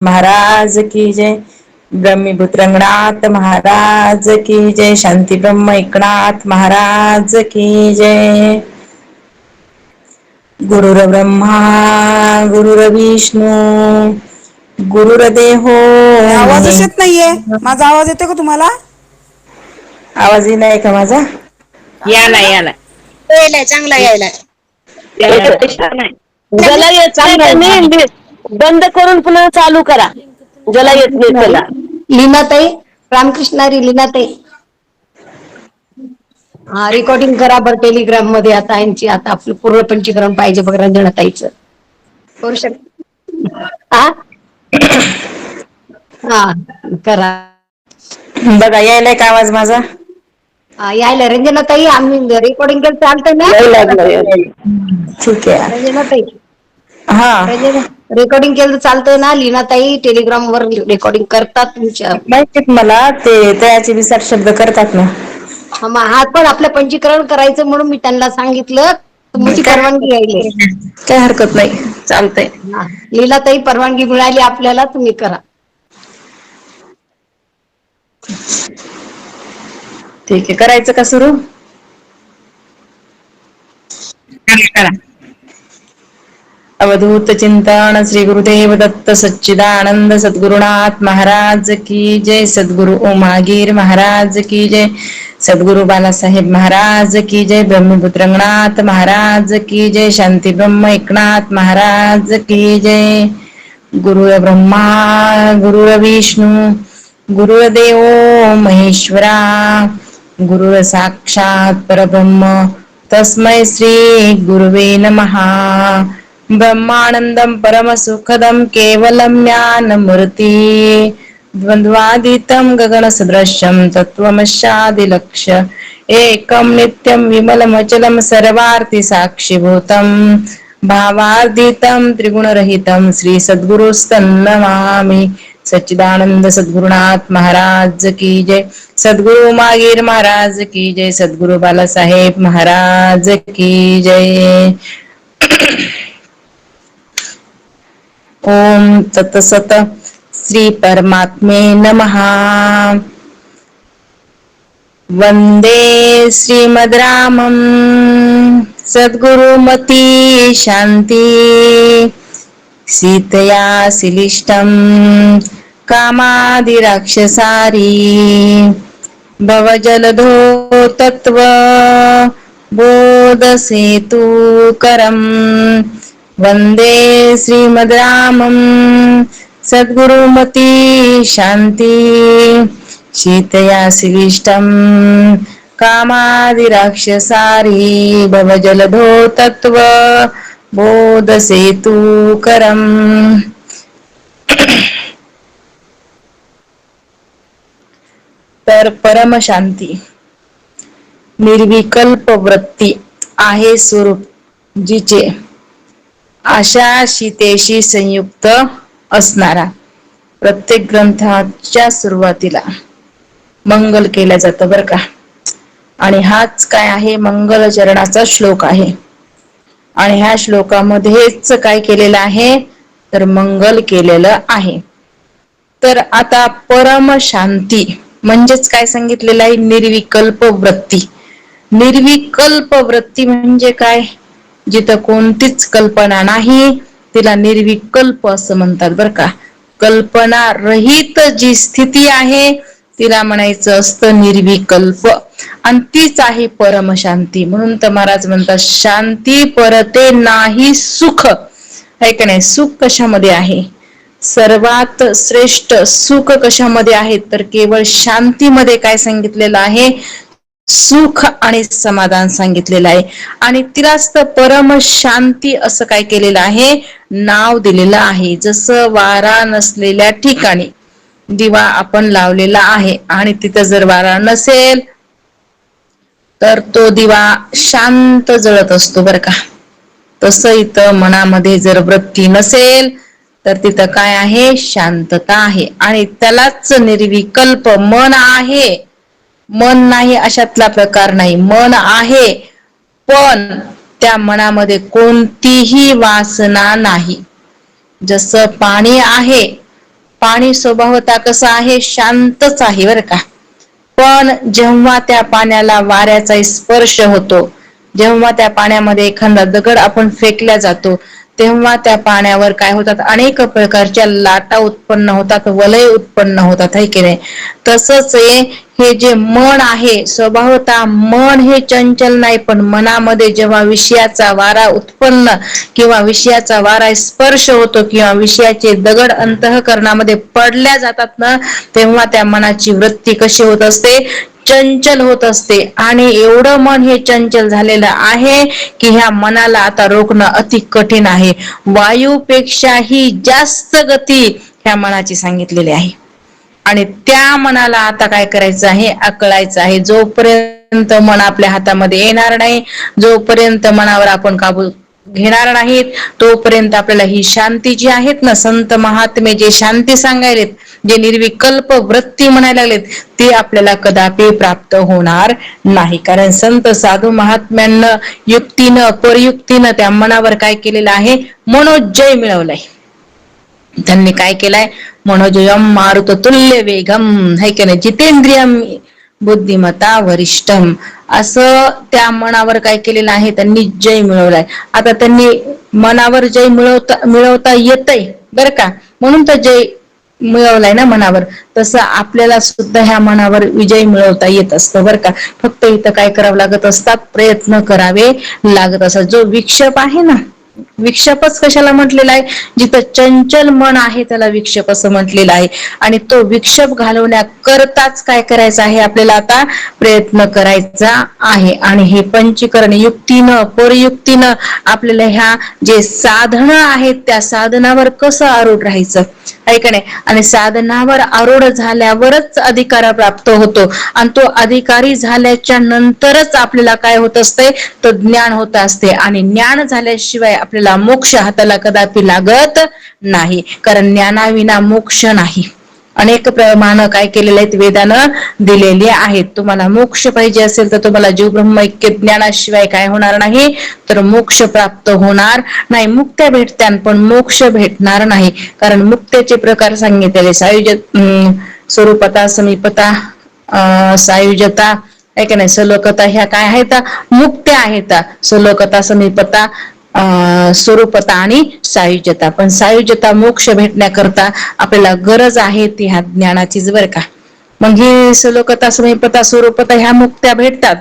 महाराज की जय. ब्रह्मीपुत्र रंगनाथ महाराज की जय. शांती ब्रह्म एकनाथ महाराज की जय. गुरुर्ब्रह्मा गुरुर्विष्णू गुरुर्देवो आवाजच येत नाहीये. माझा महेश्वरा. आवाज येतो का तुम्हाला? आवाज येईना का माझा? काय झालं? यायलाय चांगला यायलाय. ज्याला येत नाही त्यांनी बंद करून पुन्हा चालू करा. ज्याला येत नाही त्याला. लीनाताई, रामकृष्ण हरी. लीनाताई, हा रेकॉर्डिंग करा बरं टेलिग्राम मध्ये. आता यांची आता आपलं पूर्ण पंचीकरण पाहिजे बघ रंजनाताईचं. करू शकता हा करा. बघा यायलाय का आवाज माझा? यायला रंजनाताई आम्ही रेकॉर्डिंग केलं चालतंय ना? ठीक आहे. रंजनाताई, हा रेकॉर्डिंग केलं तर चालतंय ना? लीनाताई टेलिग्राम वर रेकॉर्डिंग करतात तुमच्या. माहितीत मला ते तयाचे विसार शब्द करतात ना. हा पण आपलं पंचीकरण करायचं म्हणून मी त्यांना सांगितलं. तुमची काय परवानगी घ्यायले. काय हरकत नाही चालतंय. लीलाताई परवानगी मिळाली आपल्याला, तुम्ही करा. ठीक आहे. करायचं का सुरू? करा. अवधूत चिंतन श्री गुरुदेव दत्त सच्चिदानंद सद्गुरुनाथ महाराज की जय. सद्गुरु ओमागीर महाराज की जय. सद्गुरु बालासाहेब महाराज की जय. ब्रह्मपुत्र रंगनाथ महाराज की जय. शांती ब्रह्म एकनाथ महाराज की जय. गुरुर्ब्रह्मा गुरुर्विष्णू गुरुर्देव महेश्वरा. गुरुर साक्षात परब्रह्म तस्मै श्री गुरुवे नमहा. ब्रह्मानंदं परमसुखदं केवलं ज्ञानमूर्ति. द्वन्द्वातीतं गगनसदृशं तत्त्वमस्यादिलक्ष्य एकं नित्यं विमलमचलं सर्वार्थिसाक्षिभूतं भावार्थितं त्रिगुणरहितं श्री सद्गुरुस्तन्नमामि. सच्चिदानंद सद्गुरुनाथ महाराज की जय. सद्गुरु मागीर महाराज की जय. सद्गुरु बालासाहेब महाराज की जय. ओम तत्सत. श्री परमात्मे नमः. वंदे श्रीमद् रामं सद्गुरुमती शांती. सीतया सिलिष्टं कामादिराक्षसारी. भवजलधो तत्व बोधसेतुकरम्. वंदे श्रीमद् रामं सद्गुरुमती शांती. शीतया सिलिष्टं कामादिराक्षसारी. भवजलधो तत्व बोधसेतुकरम्. तर परमशांती निर्विकल्प वृत्ती आहे स्वरूप जिचे अशा शीतेशी संयुक्त असणारा. प्रत्येक ग्रंथाच्या सुरुवातीला मंगल केलं जातं बरं का. आणि हाच काय आहे मंगल चरणाचा श्लोक आहे. आणि ह्या श्लोकामध्येच काय केलेलं आहे तर मंगल केलेलं आहे. तर आता परम शांती म्हणजेच काय सांगितलेलं आहे निर्विकल्प वृत्ती. निर्विकल्प वृत्ती म्हणजे काय? जिथं कोणतीच कल्पना नाही तिला निर्विकल्प असं म्हणतात बरं का. कल्पना रहित जी स्थिती आहे तिला म्हणायचं असतं निर्विकल्प. आणि तीच आहे परमशांती. म्हणून तर महाराज म्हणतात शांती परते नाही सुख. आहे का नाही. सुख कशामध्ये आहे? सर्वात श्रेष्ठ सुख कशामध्ये आहे तर केवळ शांतीमध्ये. काय सांगितलेलं आहे? सुख आणि समाधान सांगितलेलं आहे. आणि तिलाच तर परम शांती असं काय केलेलं आहे नाव दिलेलं आहे. जसं वारा नसलेल्या ठिकाणी दिवा आपण लावलेला आहे आणि तिथं जर वारा नसेल तर तो दिवा शांत जळत असतो बरं का. तसं इथं मनामध्ये जर वृत्ती नसेल तर तिथं काय आहे शांतता आहे. आणि त्यालाच निर्विकल्प मन आहे. मन नाही अशातला प्रकार नाही. मन आहे पण त्या मनामध्ये कोणतीही वासना नाही. जसं पाणी आहे पाणी स्वभावतः कसं आहे, शांतच आहे बरं का. पण जेव्हा त्या पाण्याला वाऱ्याचा स्पर्श होतो, जेव्हा त्या पाण्यामध्ये एखादा दगड आपण फेकल्या जातो, तेव्हा त्या पाण्यावर काय होतात, अनेक प्रकारच्या लाटा उत्पन्न होतात, वलय उत्पन्न होतात, है की नाही. तसंच हे जे मन आहे, स्वभावतः मन हे चंचल नाही, पण मनामध्ये जेव्हा विषयाचा वारा उत्पन्न किंवा विषयाचा वारा स्पर्श होतो किंवा विषयाचे दगड अंतःकरणामध्ये पडल्या जातात ना, तेव्हा त्या मनाची वृत्ती कशी होत असते, चंचल होत असते. आणि एवढं मन हे चंचल झालेलं आहे की ह्या मनाला आता रोखणं अति कठीण आहे. वायूपेक्षाही जास्त गती ह्या मनाची सांगितलेली आहे. आणि त्या मनाला आता काय करायचं आहे, आकळायचं आहे. जोपर्यंत मन आपल्या हातामध्ये येणार नाही, जोपर्यंत मनावर आपण काबू घेणार नाहीत, तोपर्यंत आपल्याला ही शांती जी आहेत ना, संत महात्मे जे शांती सांगायलेत, जे निर्विकल्प वृत्ती म्हणायला लागलेत, ती आपल्याला कदापि प्राप्त होणार नाही. कारण संत साधू महात्म्यांना युक्तीनं परयुक्तीनं त्या मनावर काय केलेलं आहे, मनोजय मिळवलाय. त्यांनी काय केलंय, मनोजयम मारुत तुल्य वेगम, है की नाही, जितेंद्रियम बुद्धिमत्ता वरिष्ठम, असं त्या मनावर काय केलेलं आहे, त्यांनी जय मिळवलाय. आता त्यांनी मनावर जय मिळवता येतय बरं का, म्हणून तर जय मिळवलाय ना मनावर. तसं आपल्याला सुद्धा ह्या मनावर विजय मिळवता येत असतं बरं का. फक्त इथं काय करावं लागत असतात, प्रयत्न करावे लागत असतात. जो विक्षेप आहे ना, विक्षेपच कशाला म्हटलेला आहे, जिथं चंचल मन आहे त्याला विक्षेप असं म्हटलेलं आहे. आणि तो विक्षेप घालवण्याकरताच काय करायचं आहे, आपल्याला आता प्रयत्न करायचा आहे. आणि हे पंचीकरण युक्तीनं परयुक्तीनं आपल्याला ह्या जे साधनं आहेत त्या साधनावर कसं आरूढ राहायचं, आहे का नाही. आणि साधनावर आरूढ झाल्यावरच अधिकार प्राप्त होतो. आणि तो अधिकारी झाल्याच्या नंतरच आपल्याला काय होत असते, तर ज्ञान होत असते. आणि ज्ञान झाल्याशिवाय आपल्याला मोक्ष हाताला कदापि लागत नाही. कारण ज्ञानाविना मोक्ष नाही. अनेक प्रमाण काय केलेले आहेत, वेदानं दिलेले आहेत. तुम्हाला मोक्ष पाहिजे असेल तर तुम्हाला जीव ब्रह्म ऐक्य ज्ञानाशिवाय काय होणार नाही, तर मोक्ष प्राप्त होणार नाही. मुक्त्या भेटत्यान पण मोक्ष भेटणार नाही. कारण मुक्त्याचे प्रकार सांगितलेले, स्वरूपता, समीपता, सायुज्यता, आहे का नाही, सलोकता, ह्या काय आहेत, मुक्त्या आहेत. सलोकता, समीपता, स्वरूपता आणि सायुज्यता. पण सायुज्यता मोक्ष भेटण्याकरता आपल्याला गरज आहे ती ह्या ज्ञानाचीच बरं का. मग ही सलोकता, समीपता, स्वरूपता ह्या मुक्त्या भेटतात.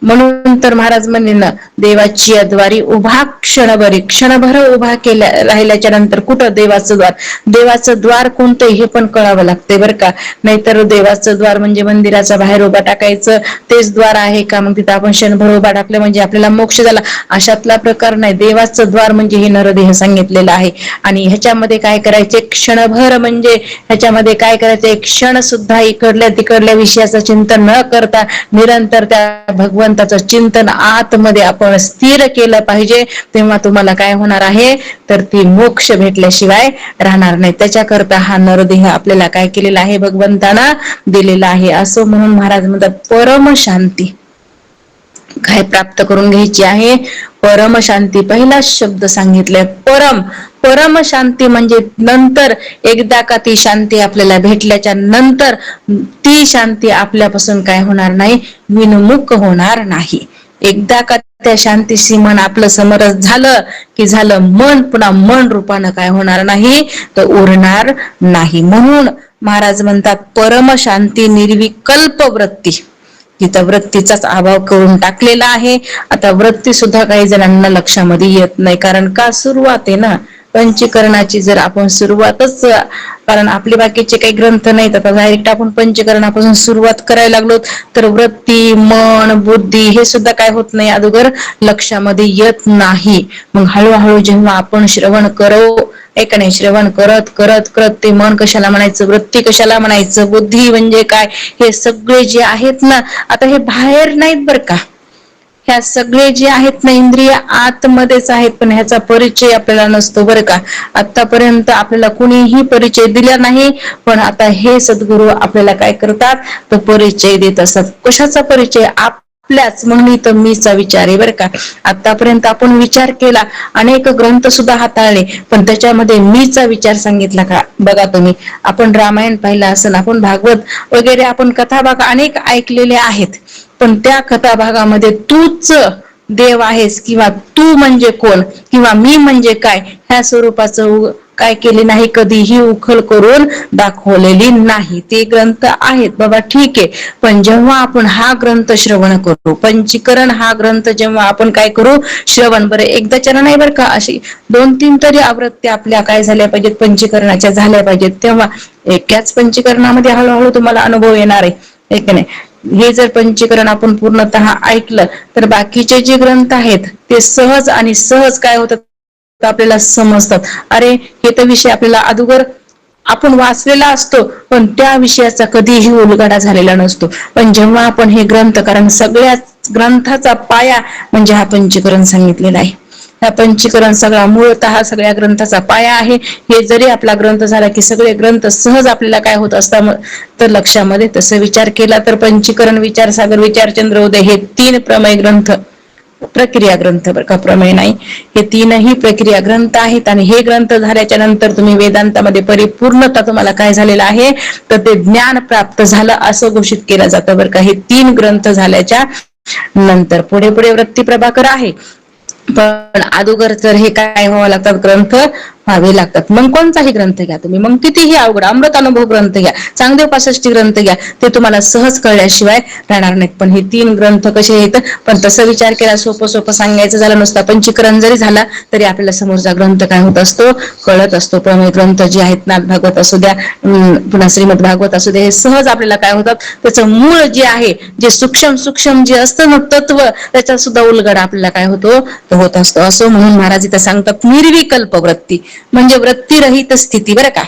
म्हणून तर महाराज म्हणले ना, देवाची अद्वारी उभा क्षणभर उभा केल्या राहिल्याच्या नंतर कुठं देवाचं द्वार, देवाचं द्वार कोणतं हे पण कळावं लागतंय बरं का. नाहीतर देवाचं द्वार म्हणजे मंदिराचा बाहेर उभा टाकायचं तेच द्वार आहे का, मग तिथं आपण क्षणभर उभा टाकलं म्हणजे आपल्याला मोक्ष झाला, अशातला प्रकार नाही. देवाचं द्वार म्हणजे हे नरदेह सांगितलेलं आहे. आणि ह्याच्यामध्ये काय करायचे, क्षणभर म्हणजे ह्याच्यामध्ये काय करायचं, एक क्षण सुद्धा इकडल्या तिकडल्या विषयाचं चिंतन न करता निरंतर त्या भगवंताचं चिंतन आतमध्ये आपण स्थिर केलं पाहिजे. तेव्हा तुम्हाला काय होणार आहे, तर ती मोक्ष भेटल्याशिवाय राहणार नाही. त्याच्याकरता हा नरदेह आपल्याला काय केलेला आहे, भगवंताना दिलेला आहे. असं म्हणून महाराज म्हणतात, परम शांती काय प्राप्त करून घ्यायची आहे, परम शांती. पहिला शब्द सांगितलाय परम. परम शांती म्हणजे नंतर एकदा का ती शांती आपल्याला भेटल्याच्या नंतर ती शांती आपल्यापासून काय होणार नाही, विनमुख होणार नाही. एकदा का त्या शांतीशी मन आपलं समरस झालं की झालं, मन पुन्हा मन रूपानं काय होणार नाही, तर उरणार नाही. म्हणून महाराज म्हणतात, परम शांती निर्विकल्प वृत्ती. तिथं वृत्तीचाच अभाव करून टाकलेला आहे. आता वृत्ती सुद्धा काही जणांना लक्षामध्ये येत नाही. कारण का, सुरुवात आहे ना पंचीकरणाची. जर आपण सुरुवातच, कारण आपले बाकीचे काही ग्रंथ नाहीत, आता डायरेक्ट आपण पंचीकरणापासून सुरुवात करायला लागलो तर वृत्ती, मन, बुद्धी हे सुद्धा काय होत नाही, अगोदर लक्षामध्ये येत नाही. मग हळूहळू जेव्हा आपण श्रवण करू, एक नाही, श्रवण करत करत करत ते मन कशाला म्हणायचं, वृत्ती कशाला म्हणायचं, बुद्धी म्हणजे काय, हे सगळे जे आहेत ना, आता हे बाहेर नाहीत बरं का. ह्या सगळे जे आहेत ना इंद्रिय आतमध्येच आहेत, पण ह्याचा परिचय आपल्याला नसतो बरं का. आतापर्यंत आपल्याला कुणीही परिचय दिला नाही, पण आता हे सद्गुरू आपल्याला काय करतात, तर परिचय देत असतात. कशाचा परिचय, आपल्याच म्हणून इथं मीचा विचार आहे बरं का. आतापर्यंत आपण विचार केला, अनेक ग्रंथ सुद्धा हाताळले, पण त्याच्यामध्ये मीचा विचार सांगितला का बघा तुम्ही. आपण रामायण पाहिलं असेल, आपण भागवत वगैरे आपण कथा भाग अनेक ऐकलेले आहेत, पण त्या कथा भागामध्ये तूच देव आहेस किंवा तू म्हणजे कोण किंवा मी म्हणजे काय ह्या स्वरूपाचं काय केले नाही, कधीही उखल करून दाखवलेली नाही. ते ग्रंथ आहेत बाबा ठीक आहे, पण जेव्हा आपण हा ग्रंथ श्रवण करू, पंचीकरण हा ग्रंथ जेव्हा आपण काय करू श्रवण, बरं एकदाच्या नाही बरं का, अशी 2-3 तरी आवृत्त्या आपल्या काय झाल्या पाहिजेत, पंचीकरणाच्या झाल्या पाहिजेत. तेव्हा एकाच पंचीकरणामध्ये हळूहळू तुम्हाला अनुभव येणार आहे की नाही. हे जर पंचीकरण आपण पूर्णतः ऐकलं तर बाकीचे जे ग्रंथ आहेत ते सहज आणि सहज काय होतात आपल्याला समजतात. अरे हे तर विषय आपल्याला अगोदर आपण वाचलेला असतो, पण त्या विषयाचा कधीही उलगडा झालेला नसतो. पण जेव्हा आपण हे ग्रंथ, कारण सगळ्याच ग्रंथाचा पाया म्हणजे हा पंचीकरण सांगितलेला आहे. हा पंचीकरण सगळा मूळतः सगळ्या ग्रंथाचा पाया आहे. हे जरी आपला ग्रंथ झाला की सगळे ग्रंथ सहज आपल्याला काय होत असतात तर लक्षामध्ये. तसं विचार केला तर पंचीकरण, विचारसागर, विचारचंद्रोदय हे 3 प्रमेय ग्रंथ, प्रक्रिया ग्रंथ बरं का, प्रमेय नाही, हे 3ही प्रक्रिया ग्रंथ आहेत. आणि हे ग्रंथ झाल्याच्या नंतर तुम्ही वेदांतामध्ये परिपूर्णता तुम्हाला काय झालेलं आहे तर ते ज्ञान प्राप्त झालं असं घोषित केलं जातं बरं का. हे 3 ग्रंथ झाल्याच्या नंतर पुढे पुढे वृत्ती प्रभाकर आहे, पण अगोदर तर हे काय व्हावं लागतात, ग्रंथ व्हावे लागतात. मग कोणताही ग्रंथ घ्या तुम्ही, मग कितीही अवघड अमृत अनुभव ग्रंथ घ्या, चांगदेव 65 ग्रंथ घ्या, ते तुम्हाला सहज कळल्याशिवाय राहणार नाहीत. पण हे 3 ग्रंथ कसे आहेत, पण तसं विचार केला सोपं सोपं सांगायचं झालं नुसतं पंचीकरण जरी झाला तरी आपल्याला समोरचा ग्रंथ काय होत असतो, कळत असतो. प्रमेय ग्रंथ जे आहेत ना, भागवत असू द्या पुन्हा श्रीमद भागवत असू द्या, हे सहज आपल्याला काय होतात, त्याचं मूळ जे आहे, जे सूक्ष्म जे असतं ना तत्व, त्याचा सुद्धा उलगडा आपल्याला काय होतो होत असतो. असं म्हणून महाराज इथं सांगतात निर्विकल्प वृत्ती म्हणजे वृत्तीरहित स्थिती बरं का.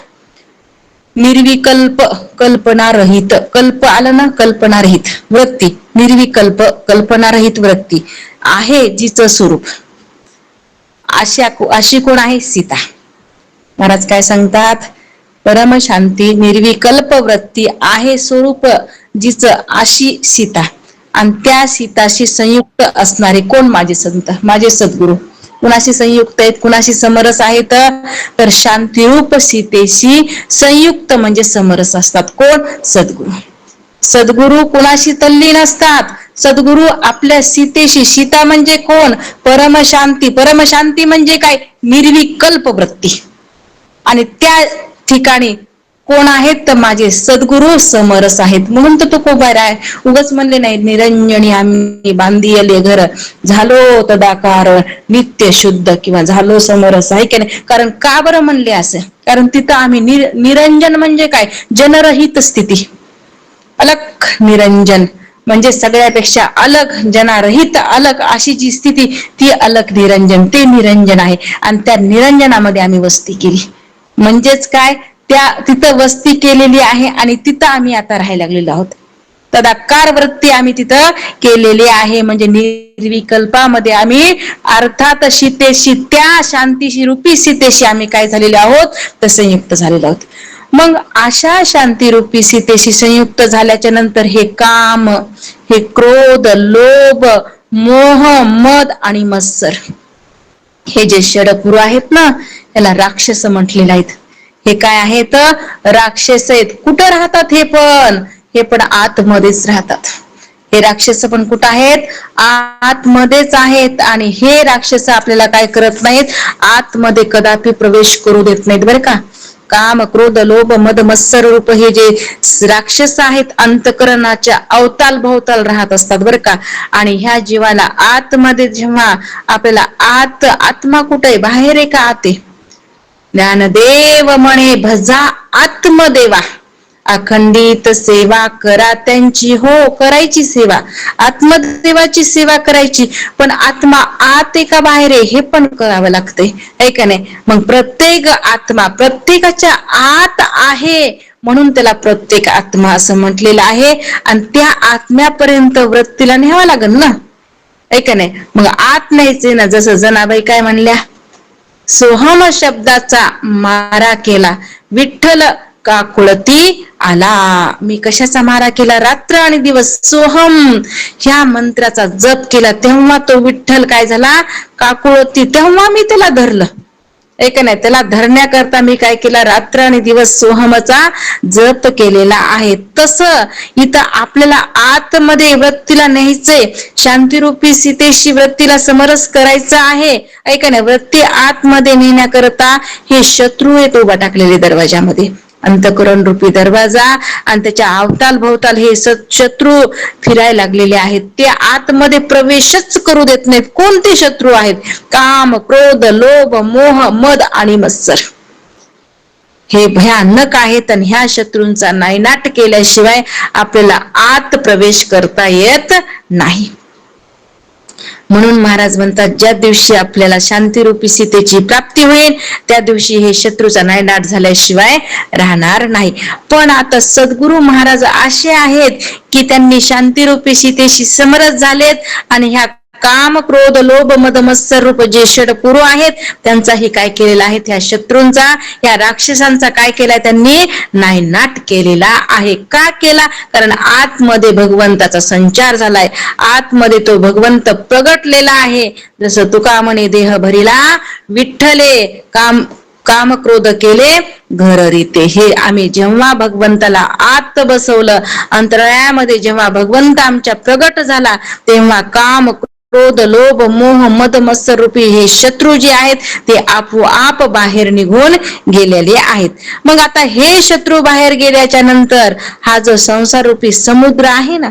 निर्विकल्प, कल्पनारहित, कल्प आलं ना, कल्पनारहित वृत्ती, निर्विकल्प कल्पनारहित वृत्ती आहे जिचं स्वरूप. अशी कोण आहे, सीता. महाराज काय सांगतात, परमशांती निर्विकल्प वृत्ती आहे स्वरूप जिचं, अशी सीता. आणि त्या सीताशी संयुक्त असणारे कोण, माझे संत, माझे सद्गुरू. कुणाशी संयुक्त आहेत, कुणाशी समरस आहेत तर शांतिरूप सीतेशी संयुक्त म्हणजे समरस असतात. कोण, सद्गुरू. सद्गुरू कुणाशी तल्लीन असतात, सद्गुरू आपल्या सीतेशी. सीता म्हणजे कोण, परमशांती. परमशांती म्हणजे काय, निर्विकल्प वृत्ती. आणि त्या ठिकाणी कोण आहेत तर माझे सद्गुरू समरस आहेत. म्हणून तर तो खूप आहे, उगच म्हणले नाही निरंजनी आम्ही बांधियले घर, झालो तदाकार नित्य शुद्ध किंवा झालो समरस, आहे की नाही. कारण का बरं म्हणले असं, कारण तिथं आम्ही निरंजन म्हणजे काय, जनरहित स्थिती, अलग निरंजन म्हणजे सगळ्यापेक्षा अलग, जनारहित अलग अशी जी स्थिती, ती अलग निरंजन, ते निरंजन आहे. आणि त्या निरंजनामध्ये आम्ही वस्ती केली, म्हणजेच काय, त्या तिथं वस्ती केलेली आहे आणि तिथं आम्ही आता राहायला लागलेलो आहोत. तदाकार वृत्ती आम्ही तिथं केलेली आहे, म्हणजे निर्विकल्पामध्ये आम्ही अर्थात सीतेशी, त्या शांतीशी रूपी सीतेशी आम्ही काय झालेले आहोत तर संयुक्त झालेलो आहोत. मग अशा शांतिरूपी सीतेशी संयुक्त झाल्याच्या नंतर हे काम, हे क्रोध, लोभ, मोह, मद आणि मत्सर, हे जे षडपुर आहेत ना, त्याला राक्षस म्हटलेले आहेत. हे काय आहेत, राक्षस आहेत. कुठं राहतात हे पण आतमध्येच राहतात. हे राक्षस पण कुठं आहेत, आतमध्येच आहेत. आणि हे राक्षस आपल्याला काय करत नाहीत, आतमध्ये कदापि प्रवेश करू देत नाहीत बरं का. काम, क्रोध, लोभ, मद, मत्सर रूप हे जे राक्षस आहेत, अंतकरणाच्या अवताल भोवताल राहत असतात बरं का. आणि ह्या जीवाला आतमध्ये जेव्हा आपल्याला आत्मा कुठे, बाहेर आहे का आत आहे. ज्ञानदेव म्हणे भजा आत्मदेवा, अखंडित सेवा करा त्यांची. हो, करायची सेवा, आत्मदेवाची सेवा करायची, पण आत्मा आत आहे का बाहेर आहे हे पण करावं लागतंय, आहे का नाही. मग प्रत्येक आत्मा प्रत्येकाच्या आत आहे, म्हणून त्याला प्रत्येक आत्मा असं म्हटलेलं आहे. आणि त्या आत्म्यापर्यंत वृत्तीला न्यावं लागेल ना, आहे का नाही. मग आत न्यायचे ना, जसं जनाबाई काय म्हणल्या, सोहम शब्दाचा मारा केला, विठ्ठल काकुळती आला. मी कशाचा मारा केला? रात्र आणि दिवस सोहम ह्या मंत्राचा जप केला, तेव्हा तो विठ्ठल काय झाला? काकुळती. तेव्हा मी त्याला धरलं. ऐक नाही, त्याला धरण्याकरता मी काय केला? रात्र आणि दिवस सोहमचा जप केलेला आहे. तसं इथं आपल्याला आतमध्ये वृत्तीला न्यायचंय, शांतिरूपी सीतेशी वृत्तीला समरस करायचं आहे. ऐक नाही, वृत्ती आतमध्ये नेण्याकरता हे शत्रू आहेत उभा टाकलेले दरवाजामध्ये, अंतःकरण रूपी दरवाजा, आणि त्याच्या अवताल भोवताल हे शत्रू फिरायला लागलेले आहेत. ते आतमध्ये प्रवेशच करू देत नाहीत. कोणते शत्रू आहेत? काम, क्रोध, लोभ, मोह, मद आणि मत्सर. हे भयानक आहेत, आणि ह्या शत्रूंचा नायनाट केल्याशिवाय आपल्याला आत प्रवेश करता येत नाही. म्हणून महाराज म्हणतात, ज्या दिवशी आपल्याला शांतिरूपी सीतेची प्राप्ती होईल त्या दिवशी हे शत्रूचा नायनाट झाल्याशिवाय राहणार नाही. पण आता सद्गुरु महाराज असे आहेत की त्यांनी शांतिरूपी सीतेशी समरस झालेत, आणि ह्या काम, क्रोध, लोभ, मद, मत्सर रूप जे षडपुरु आहेत त्यांचाही काय केलेला आहे? त्या शत्रूंचा, या राक्षसांचा काय केलाय? त्यांनी नायनाट केलेला आहे. का केला? कारण आतमध्ये भगवंताचा संचार झालाय, आतमध्ये तो भगवंत प्रगटलेला आहे. जसं तुका म्हणे, देह भरिला विठ्ठले, काम क्रोध केले घर रीते. हे आम्ही जेव्हा भगवंताला आत बसवलं, अंतराळामध्ये जेव्हा भगवंत आमच्या प्रगट झाला, तेव्हा काम, क्रोध, लोभ, मोह, मद, मत्सर रूपी हे शत्रू जे आहेत ते आपोआप बाहेर निघून गेलेले आहेत. मग आता हे शत्रू बाहेर गेल्याच्या नंतर हा जो संसार रूपी समुद्र आहे ना,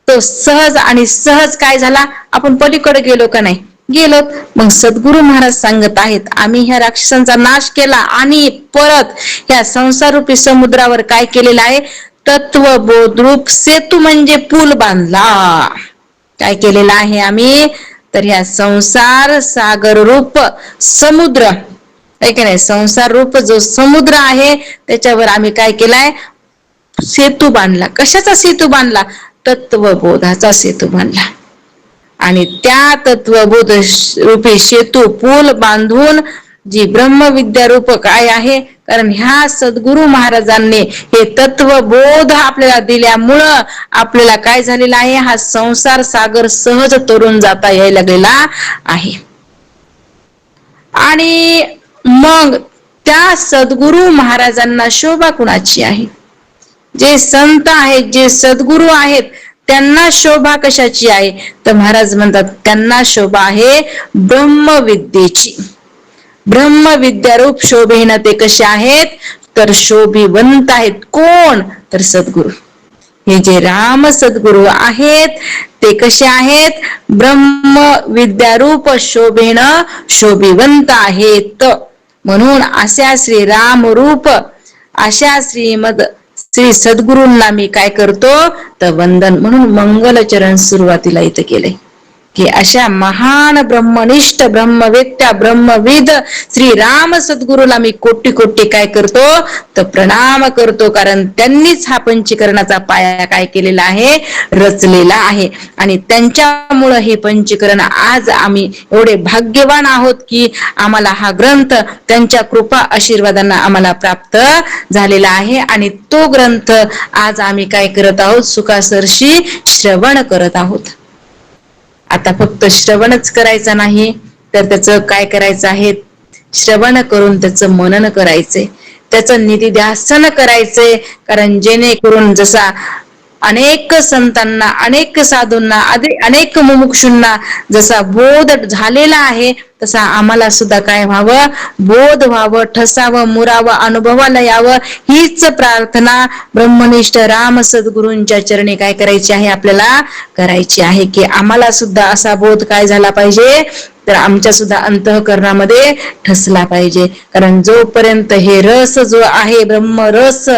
तो सहज आणि सहज काय झाला? आपण पलीकडे गेलो का नाही? गेलो. मग सद्गुरु महाराज सांगत आहेत, आम्ही ह्या राक्षसांचा नाश केला आणि परत ह्या संसार रूपी समुद्रावर काय केलेलं आहे? तत्वबोध रूप सेतू म्हणजे पूल बांधला. काय केलेलं आहे आम्ही? तर ह्या संसार सागर रूप समुद्र, ऐक नाही, संसार रूप जो समुद्र आहे त्याच्यावर आम्ही काय केलाय? सेतू बांधला. कशाचा सेतू बांधला? तत्वबोधाचा सेतू बांधला. आणि त्या तत्वबोध रूपी सेतू पूल बांधून जी ब्रह्मविद्या रूप काय आहे? कारण ह्या सद्गुरु महाराजांनी हे तत्वबोध आपल्याला दिल्यामुळं आपल्याला काय झालेलं आहे? हा संसार सागर सहज तरून जाता यायला लागलेला आहे. आणि मग त्या सद्गुरु महाराजांना शोभा कुणाची आहे? जे संत आहेत, जे सद्गुरु आहेत, त्यांना शोभा कशाची आहे? तर महाराज म्हणतात त्यांना शोभा आहे ब्रह्मविद्येची. ब्रह्मविद्या रूप शोभेनं ते कसे आहेत? तर शोभिवंत आहेत. कोण? तर सद्गुरु. हे जे राम सद्गुरु आहेत ते कसे आहेत? ब्रह्मविद्या रूप शोभेनं शोभिवंत आहेत. म्हणून अशा श्री राम रूप, अशा श्री सद्गुरूंना मी काय करतो? तर वंदन. म्हणून मंगलचरण सुरुवातीला इथं केले की अशा महान ब्रह्मनिष्ठ, ब्रह्मवेत्या, ब्रह्मविद श्री राम सद्गुरूला मी कोटी कोटी काय करतो? तर प्रणाम करतो. कारण त्यांनीच हा पंचीकरणाचा पाया काय केलेला आहे? रचलेला आहे. आणि त्यांच्यामुळं हे पंचीकरण आज आम्ही एवढे भाग्यवान आहोत की आम्हाला हा ग्रंथ त्यांच्या कृपा आशीर्वादांना आम्हाला प्राप्त झालेला आहे. आणि तो ग्रंथ आज आम्ही काय करत आहोत? सुखासरशी श्रवण करत आहोत. आता फक्त श्रवणच करायचं नाही, तर त्याचं काय करायचं आहे? श्रवण करून त्याचं मनन करायचंय, त्याचं निधिध्यासन करायचंय. कारण जेणेकरून जसा अनेक संतांना, अनेक साधूंना, अनेक मुमुक्षूंना जसा बोध झालेला आहे तसा आम्हाला सुद्धा काय व्हावं? बोध व्हावं, ठसावं, मुरावं, अनुभवाला यावं. हीच प्रार्थना ब्रह्मनिष्ठ राम सद्गुरूंच्या चरणी काय करायची आहे? आपल्याला करायची आहे की आम्हाला सुद्धा असा बोध काय झाला पाहिजे? तर आमच्या सुद्धा अंतःकरणामध्ये ठसला पाहिजे. कारण जोपर्यंत हे रस जो आहे, ब्रह्मरस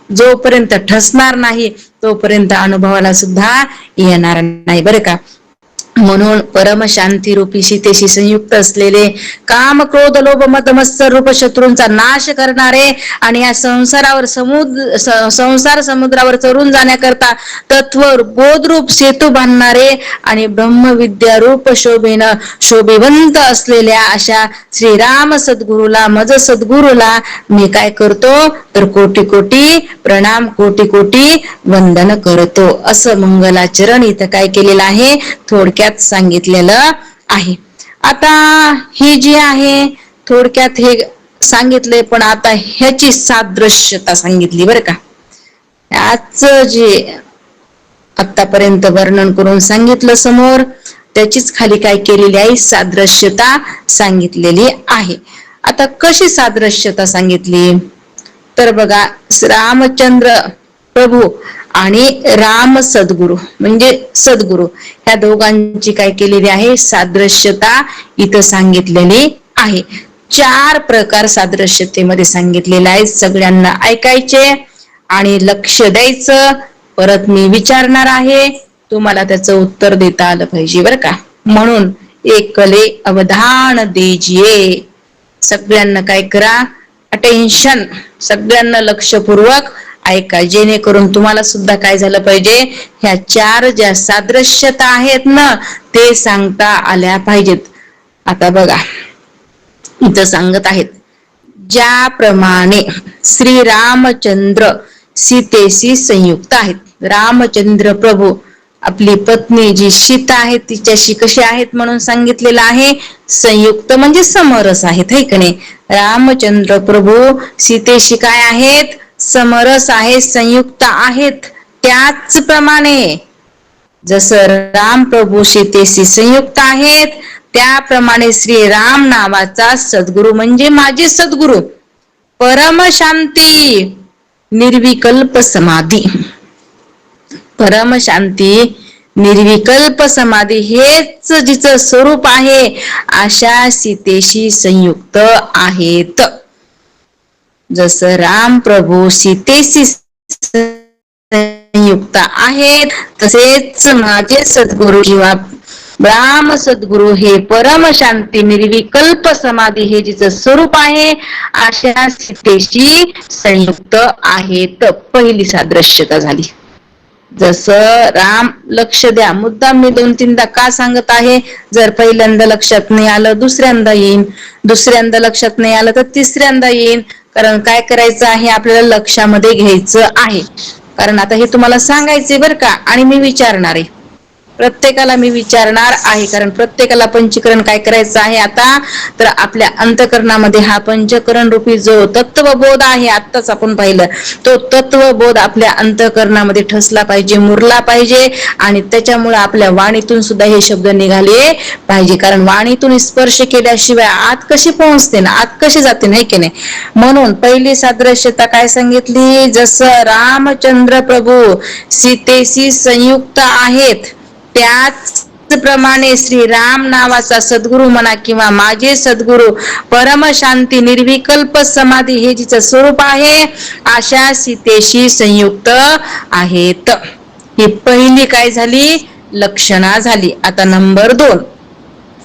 जोपर्यंत ठसणार नाही तोपर्यंत अनुभवाला सुद्धा येणार नाही, बरं का? म्हणून परमशांती रूपी सीतेशी संयुक्त असलेले काम क्रोध लोभ मद मत्सर रूप शत्रूंचा नाश करणारे आणि या संसार समुद्रावर चढून जाण्याकरता तत्व बोधरूप सेतू बांधणारे आणि ब्रह्मविद्या रूप शोभिवंत असलेल्या अशा श्रीराम सद्गुरूला मज सद्गुरूला मी काय करतो तर कोटी कोटी प्रणाम कोटी कोटी वंदन करतो. असं मंगलाचरण इथं काय केलेलं आहे थोडक्यात सांगितलेलं आहे. आता ही जी आहे थोडक्यात हे सांगितले, पण आता ह्याची सादृश्यता सांगितली बरं का. आज जे आतापर्यंत वर्णन करून सांगितलं समोर त्याचीच खाली काय केलेली आहे सादृश्यता सांगितलेली आहे. आता कशी सादृश्यता सांगितली तर बघा, रामचंद्र प्रभू आणि राम सद्गुरू म्हणजे सद्गुरू ह्या दोघांची काय केलेली आहे सादृश्यता इथं सांगितलेली आहे. 4 प्रकार सादृश्यतेमध्ये सांगितलेले आहेत. सगळ्यांना ऐकायचे आणि लक्ष द्यायचं. परत मी विचारणार आहे, तुम्हाला त्याचं उत्तर देता आलं पाहिजे बरं का. म्हणून एकले अवधान दीजिये. सगळ्यांना काय करा अटेन्शन, सगळ्यांना लक्षपूर्वक ऐका, जेणेकरून तुम्हाला सुद्धा काय झालं पाहिजे ह्या 4 ज्या सादृश्यता आहेत ना ते सांगता आल्या पाहिजेत. आता बघा इथं सांगत आहेत, ज्याप्रमाणे श्री रामचंद्र सीतेशी संयुक्त आहेत. रामचंद्र प्रभू आपली पत्नी जी सीता आहे तिच्याशी कशी आहेत म्हणून सांगितलेलं आहे संयुक्त म्हणजे समरस आहेत, है की नाही. रामचंद्र प्रभू सीतेशी काय आहेत समरस आहेत, संयुक्त आहेत. त्याचप्रमाणे जसं राम प्रभू सीतेशी संयुक्त आहेत त्याप्रमाणे श्री राम नावाचा सद्गुरू म्हणजे माझे सद्गुरू परम शांती निर्विकल्प समाधी, परम शांती निर्विकल्प समाधी हेच जिचं स्वरूप आहे अशा सीतेशी संयुक्त आहेत. जसं राम प्रभू सीतेशी संयुक्त आहेत तसेच माझे सद्गुरू किंवा राम सद्गुरू हे परम शांती निर्विकल्प समाधी हे जिचं स्वरूप आहे अशा सीतेशी संयुक्त आहेत. पहिली सादृश्यता झाली. जसं राम, लक्ष द्या मुद्दाम मी 2-3दा का सांगत आहे, जर पहिल्यांदा लक्षात नाही आलं दुसऱ्यांदा येईन, दुसऱ्यांदा लक्षात नाही आलं तर तिसऱ्यांदा येईन. कारण काय करायचं आहे आपल्याला लक्षामध्ये घ्यायचं आहे. कारण आता हे तुम्हाला सांगायचे बरं का, आणि मी विचारणार आहे प्रत्येकाला, मी विचारणार आहे. कारण प्रत्येकाला पंचीकरण काय करायचं आहे आता तर आपल्या अंतकरणामध्ये हा पंचकरण रूपी जो तत्वबोध आहे आत्ताच आपण पाहिलं तो तत्वबोध आपल्या अंतकरणामध्ये ठसला पाहिजे, मुरला पाहिजे. आणि त्याच्यामुळे आपल्या वाणीतून सुद्धा हे शब्द निघाले पाहिजे. कारण वाणीतून स्पर्श केल्याशिवाय आत कशी पोहोचते ना, आत कशी जाते नाही की नाही. म्हणून पहिली सादृश्यता काय सांगितली, जसं रामचंद्र प्रभू सीतेशी संयुक्त आहेत त्याचप्रमाणे श्री राम नावाचा सद्गुरू म्हणा किंवा माझे सद्गुरू परम शांती निर्विकल्प समाधी हे जिचं स्वरूप आहे अशा सीतेशी संयुक्त आहेत. ही पहिली काय झाली लक्षणा झाली. आता नंबर 2,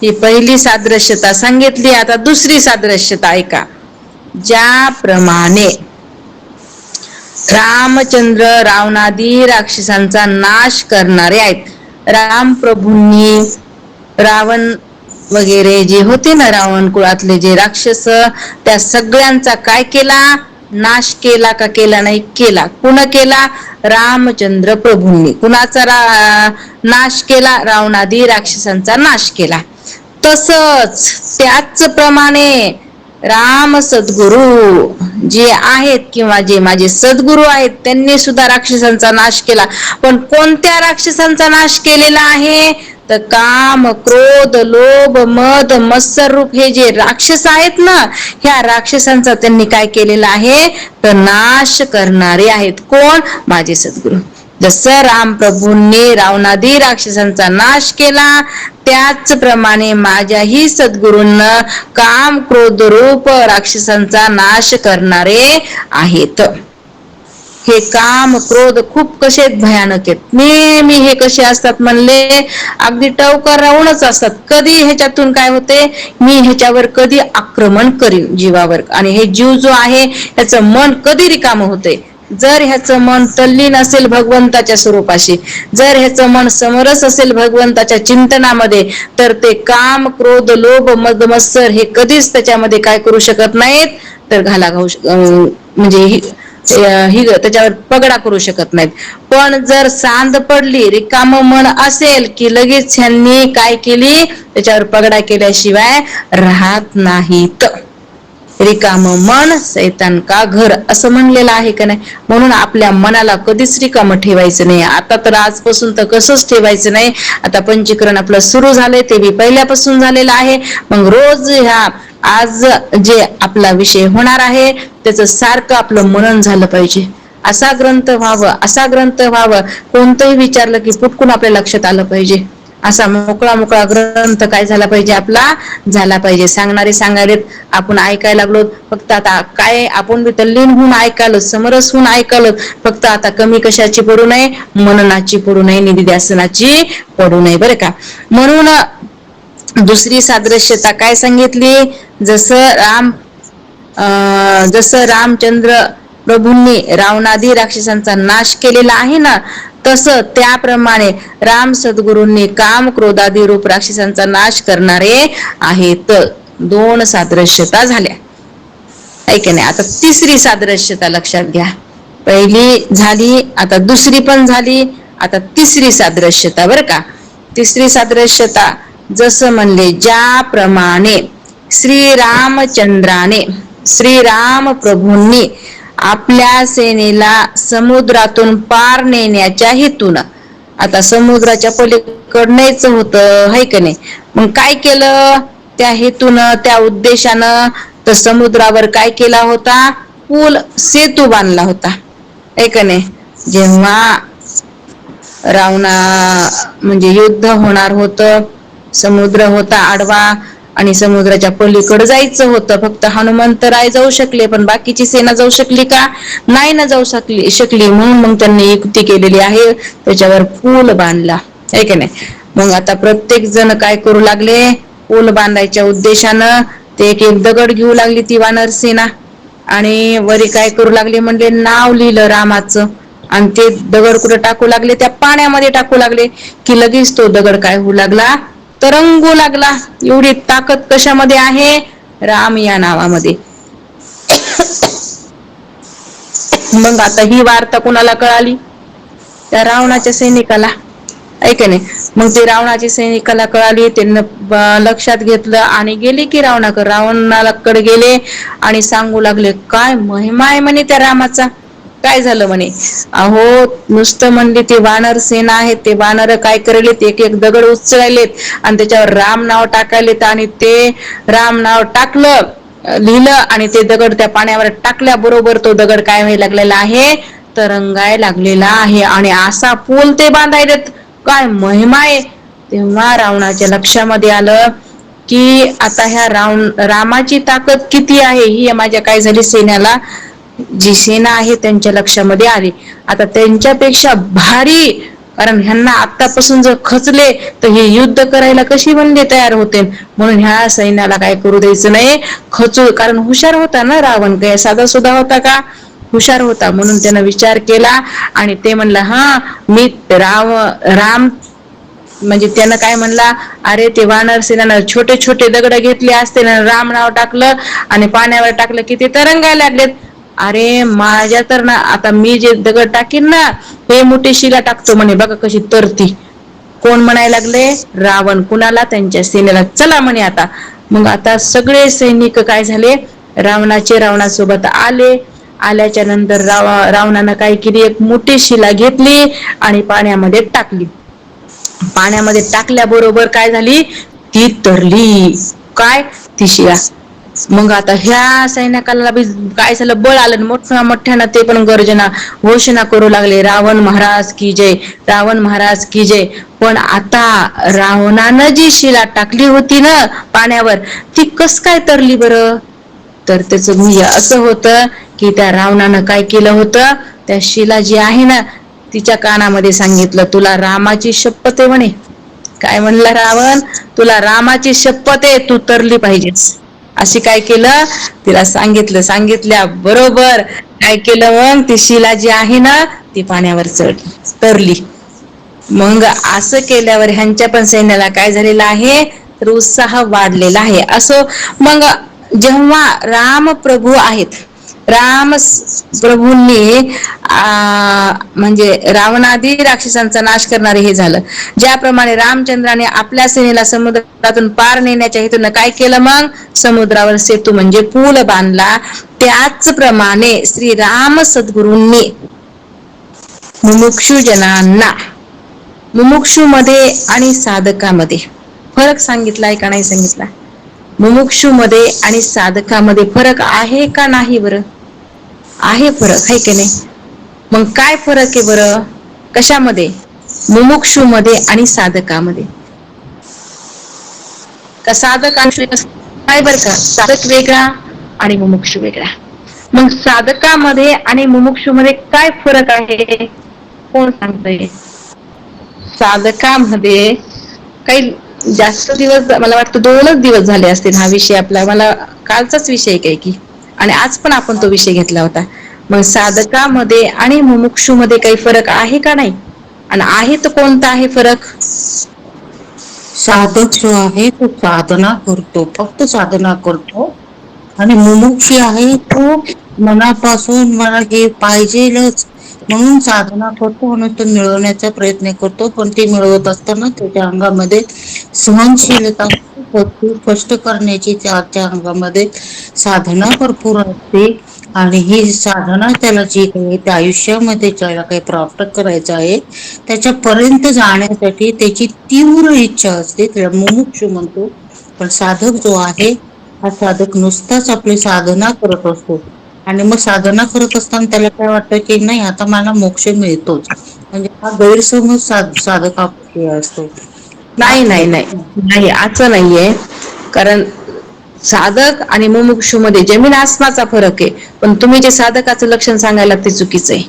ही पहिली सादृश्यता सांगितली. आता दुसरी सादृश्यता ऐका, ज्याप्रमाणे रामचंद्र रावणादी राक्षसांचा नाश करणारे आहेत. राम प्रभूंनी रावण वगैरे जे होते ना रावण कुळातले जे राक्षस त्या सगळ्यांचा काय केला नाश केला का केला नाही केला. कुण केला रामचंद्र प्रभूंनी. कुणाचा नाश केला रावणादी राक्षसांचा नाश केला. तसंच त्याचप्रमाणे राम सद्गुरू जे आहेत किंवा जे माझे सद्गुरू आहेत त्यांनी सुद्धा राक्षसांचा नाश केला. पण कोणत्या राक्षसांचा नाश केलेला आहे तर काम क्रोध लोभ मद मत्सर रूप हे जे राक्षस आहेत ना ह्या राक्षसांचा त्यांनी काय केलेला आहे तर नाश करणारे आहेत. कोण माझे सद्गुरू. जसं राम प्रभूंनी रावणादी राक्षसांचा नाश केला त्याचप्रमाणे माझ्याही सद्गुरूंना काम क्रोध रूप राक्षसांचा नाश करणारे आहेत. हे काम क्रोध खूप कसे भयानक आहेत, नेहमी हे कसे असतात म्हणले, अगदी टवकार राहूनच असतात. कधी ह्याच्यातून काय होते, मी ह्याच्यावर कधी आक्रमण करीन जीवावर, आणि हे जीव जो आहे ह्याचं मन कधी रिकाम होते. जर ह्याचं मन तल्लीन असेल भगवंताच्या स्वरूपाशी, जर ह्याचं मन समरस असेल भगवंताच्या चिंतनामध्ये, तर ते काम क्रोध लोभ मद मत्सर हे कधीच त्याच्यामध्ये काय करू शकत नाहीत, तर घालाघाऊ म्हणजे ही त्याच्यावर पगडा करू शकत नाहीत. पण जर सांद पडली, रिकाम मन असेल की लगेच ह्यांनी काय केली, त्याच्यावर पगडा केल्याशिवाय राहत नाहीत. रिकाम मन सैतान का घर असं म्हणलेलं आहे का नाही. म्हणून आपल्या मनाला कधीच रिकाम ठेवायचं नाही. आता तर आजपासून तर कसंच ठेवायचं नाही. आता पंचीकरण आपलं सुरू झालंय, ते बी पहिल्यापासून झालेलं आहे. मग रोज ह्या आज जे आपला विषय होणार आहे त्याचं सारखं आपलं मनन झालं पाहिजे. असा ग्रंथ व्हावं, असा ग्रंथ व्हावं, कोणतंही विचारलं की पुटकून आपल्या लक्षात आलं पाहिजे. असा मोकळा मोकळा ग्रंथ काय झाला पाहिजे, आपला झाला पाहिजे. सांगणारे सांगायलेत, आपण ऐकायला लागलो. फक्त आता काय आपण तल्लीन होऊन ऐकालो, समरस होऊन ऐकालो. फक्त आता कमी कशाची पडू नये, मननाची पडू नये, निधिध्यासनाची पडू नये, बरं का. म्हणून दुसरी सादृश्यता काय सांगितली, जसं रामचंद्र प्रभूंनी रावणादी राक्षसांचा नाश केलेला आहे ना, तसं त्याप्रमाणे राम सद्गुरूंनी काम क्रोधादी रूप राक्षसांचा नाश करणारे आहेत. 2 सादृश्यता झाल्या, ऐका नाही. आता तिसरी सादृश्यता लक्षात घ्या. पहिली झाली, आता दुसरी पण झाली, आता तिसरी सादृश्यता, बरं का. तिसरी सादृश्यता जसं म्हणले, ज्याप्रमाणे श्रीराम प्रभूंनी आपल्या सेनेला समुद्रातून पार नेण्याच्या हेतून, आता समुद्राच्या पलीकडे न्यायचं होतं, है का नाही. मग काय केलं, त्या हेतून त्या उद्देशानं तर समुद्रावर काय केला होता, पूल सेतू बांधला होता, है का नाही. जेव्हा रावणा म्हणजे युद्ध होणार होतं, समुद्र होता आडवा आणि समुद्राच्या पलीकडे जायचं होतं. फक्त हनुमंतराय जाऊ शकले, पण बाकीची सेना जाऊ शकली का, नाही ना जाऊ शकली. म्हणून मग त्यांनी युक्ती केलेली आहे, त्याच्यावर पूल बांधला, आहे का नाही. मग आता प्रत्येक जण काय करू लागले, पूल बांधायच्या उद्देशानं ते एक एक दगड घेऊ लागली ती वानर सेना, आणि वरी काय करू लागले म्हणजे नाव लिहिलं रामाचं, आणि ते दगड कुठे टाकू लागले, त्या पाण्यामध्ये टाकू लागले की लगेच तो दगड काय होऊ लागला, तरंगू लागला. एवढी ताकद कशामध्ये आहे, राम या नावामध्ये. मग आता ही वार्ता कुणाला कळाली, त्या रावणाच्या सैनिकाला, ऐक नाही. मग ते रावणाच्या सैनिकाला कळाली, त्यांना लक्षात घेतलं आणि गेले की रावणाकडे गेले आणि सांगू लागले, काय महिमा आहे म्हणे त्या रामाचा. काय झालं म्हणे, अहो नुसतं म्हणले ते वानर सेना आहेत, ते वानर काय करायलेत, एक एक दगड उचलायलेत आणि त्याच्यावर राम नाव टाकायलेत, आणि ते राम नाव टाकलं, लिहिलं, आणि ते दगड त्या पाण्यावर टाकल्याबरोबर तो दगड काय व्हायला लागलेला आहे, तरंगाय लागलेला आहे, आणि असा पूल ते बांधायलेत. काय महिमा आहे. तेव्हा रावणाच्या लक्षामध्ये आलं की आता ह्या रामाची ताकद किती आहे ही माझ्या काय झाली, सेनेला जी सेना आहे त्यांच्या लक्षामध्ये आली. आता त्यांच्यापेक्षा भारी, कारण ह्यांना आतापासून जर खचले तर हे युद्ध करायला कशी बनले तयार होते. म्हणून ह्या सैन्याला काय करू द्यायचं नाही, खचू. कारण हुशार होता ना रावण, काय साधा सुद्धा होता का, हुशार होता. म्हणून त्यानं विचार केला आणि ते म्हणलं, हा मी राम म्हणजे त्यानं काय म्हणला, अरे ते वानर सेनानं छोटे छोटे दगड घेतले असते ना, राम नाव टाकलं आणि पाण्यावर टाकलं की ते तरंगायला लागलेत. अरे माझ्या तर ना, आता मी जे दगड टाकीन ना, हे मोठी शिला टाकतो म्हणे, बघा कशी तरती. कोण म्हणायला लागले, रावण. कुणाला, त्यांच्या सेनेला. चला म्हणे आता. मग आता सगळे सैनिक काय झाले, रावणासोबत आले. आल्याच्या नंतर रावणानं काय केली, एक मोठी शिला घेतली आणि पाण्यामध्ये टाकली. पाण्यामध्ये टाकल्याबरोबर काय झाली, ती तरली. काय, ती शिला. मग आता ह्या सैनिकाला काय झालं, बळ आलं, मोठ्यानं ते पण गर्जना घोषणा करू लागले, रावण महाराज की जय, रावण महाराज की जय. पण आता रावणानं जी शिला टाकली होती ना पाण्यावर, ती कस काय तरली बरं. तर त्याचं असं होतं की त्या रावणानं काय केलं होतं, त्या शिला जी आहे ना तिच्या कानामध्ये सांगितलं, तुला रामाची शपथ आहे म्हणे. काय म्हणला रावण, तुला रामाची शपथ आहे, तू तरली पाहिजेस. अशी काय केलं, तिला सांगितल्या बरोबर काय केलं, मग ती शिला जी आहे ना ती पाण्यावर तरली. मग असं केल्यावर ह्यांच्या पण सैन्याला काय झालेलं आहे, तर उत्साह वाढलेला आहे. असो, मग जेव्हा राम प्रभू आहेत, राम प्रभूंनी म्हणजे रावणादी राक्षसांचा नाश करणारे हे झालं. ज्याप्रमाणे रामचंद्राने आपल्या सेनेला समुद्रातून पार नेण्याच्या हेतून काय केलं, मग समुद्रावर सेतू म्हणजे पूल बांधला. त्याचप्रमाणे श्रीराम सद्गुरूंनी मुमुक्षु जनांना, मुमुक्षु मध्ये आणि साधकामध्ये फरक सांगितलाय का नाही सांगितला? मुमुक्षु मध्ये आणि साधकामध्ये फरक आहे का नाही? बरं आहे फरक, आहे की नाही? मग काय फरक आहे बरं, कशामध्ये? मुमुक्षु मध्ये आणि साधकामध्ये. का साधक काय बरं का, साधक वेगळा आणि मुमुक्षु वेगळा. मग साधकामध्ये आणि मुमुक्षु मध्ये काय फरक आहे, कोण सांगतंय? साधकामध्ये काही जास्त दिवस, मला वाटतं 2च दिवस झाले असतील हा विषय आपला, मला कालचाच विषय काय की, आणि आज पण आपण तो विषय घेतला होता. मग साधकामध्ये आणि मुमुक्षु मध्ये काही फरक आहे का नाही, आणि आहे तर कोणता आहे फरक? साधक जो आहे तो साधना करतो, फक्त साधना करतो. आणि मुमुक्षी आहे तो मनापासून मला हे पाहिजेलच म्हणून साधना करतो आणि तो मिळवण्याचा प्रयत्न करतो. पण ते मिळवत असताना त्याच्या अंगामध्ये सहनशीलता, कष्ट करण्याची त्याच्या अंगामध्ये साधना भरपूर असते. आणि ही साधना त्याला जी काही त्या आयुष्यामध्ये ज्याला काही प्राप्त करायचं आहे त्याच्यापर्यंत जाण्यासाठी त्याची तीव्र इच्छा असते, त्याला मुमुक्षु म्हणतो. पण साधक जो आहे, हा साधक नुसताच आपली साधना करत असतो. आणि मग साधना करत असताना त्याला काय वाटतं की नाही आता मला मोक्ष मिळतोच, म्हणजे हा गैरसमज साधकाविषयी असतो. हा नाही नाही फरक नाही नाही, असं नाहीये. कारण साधक आणि मुमुक्षु मध्ये जमीन आसमानाचा फरक आहे. पण तुम्ही जे साधकाचं लक्षण सांगायला ते चुकीचं आहे.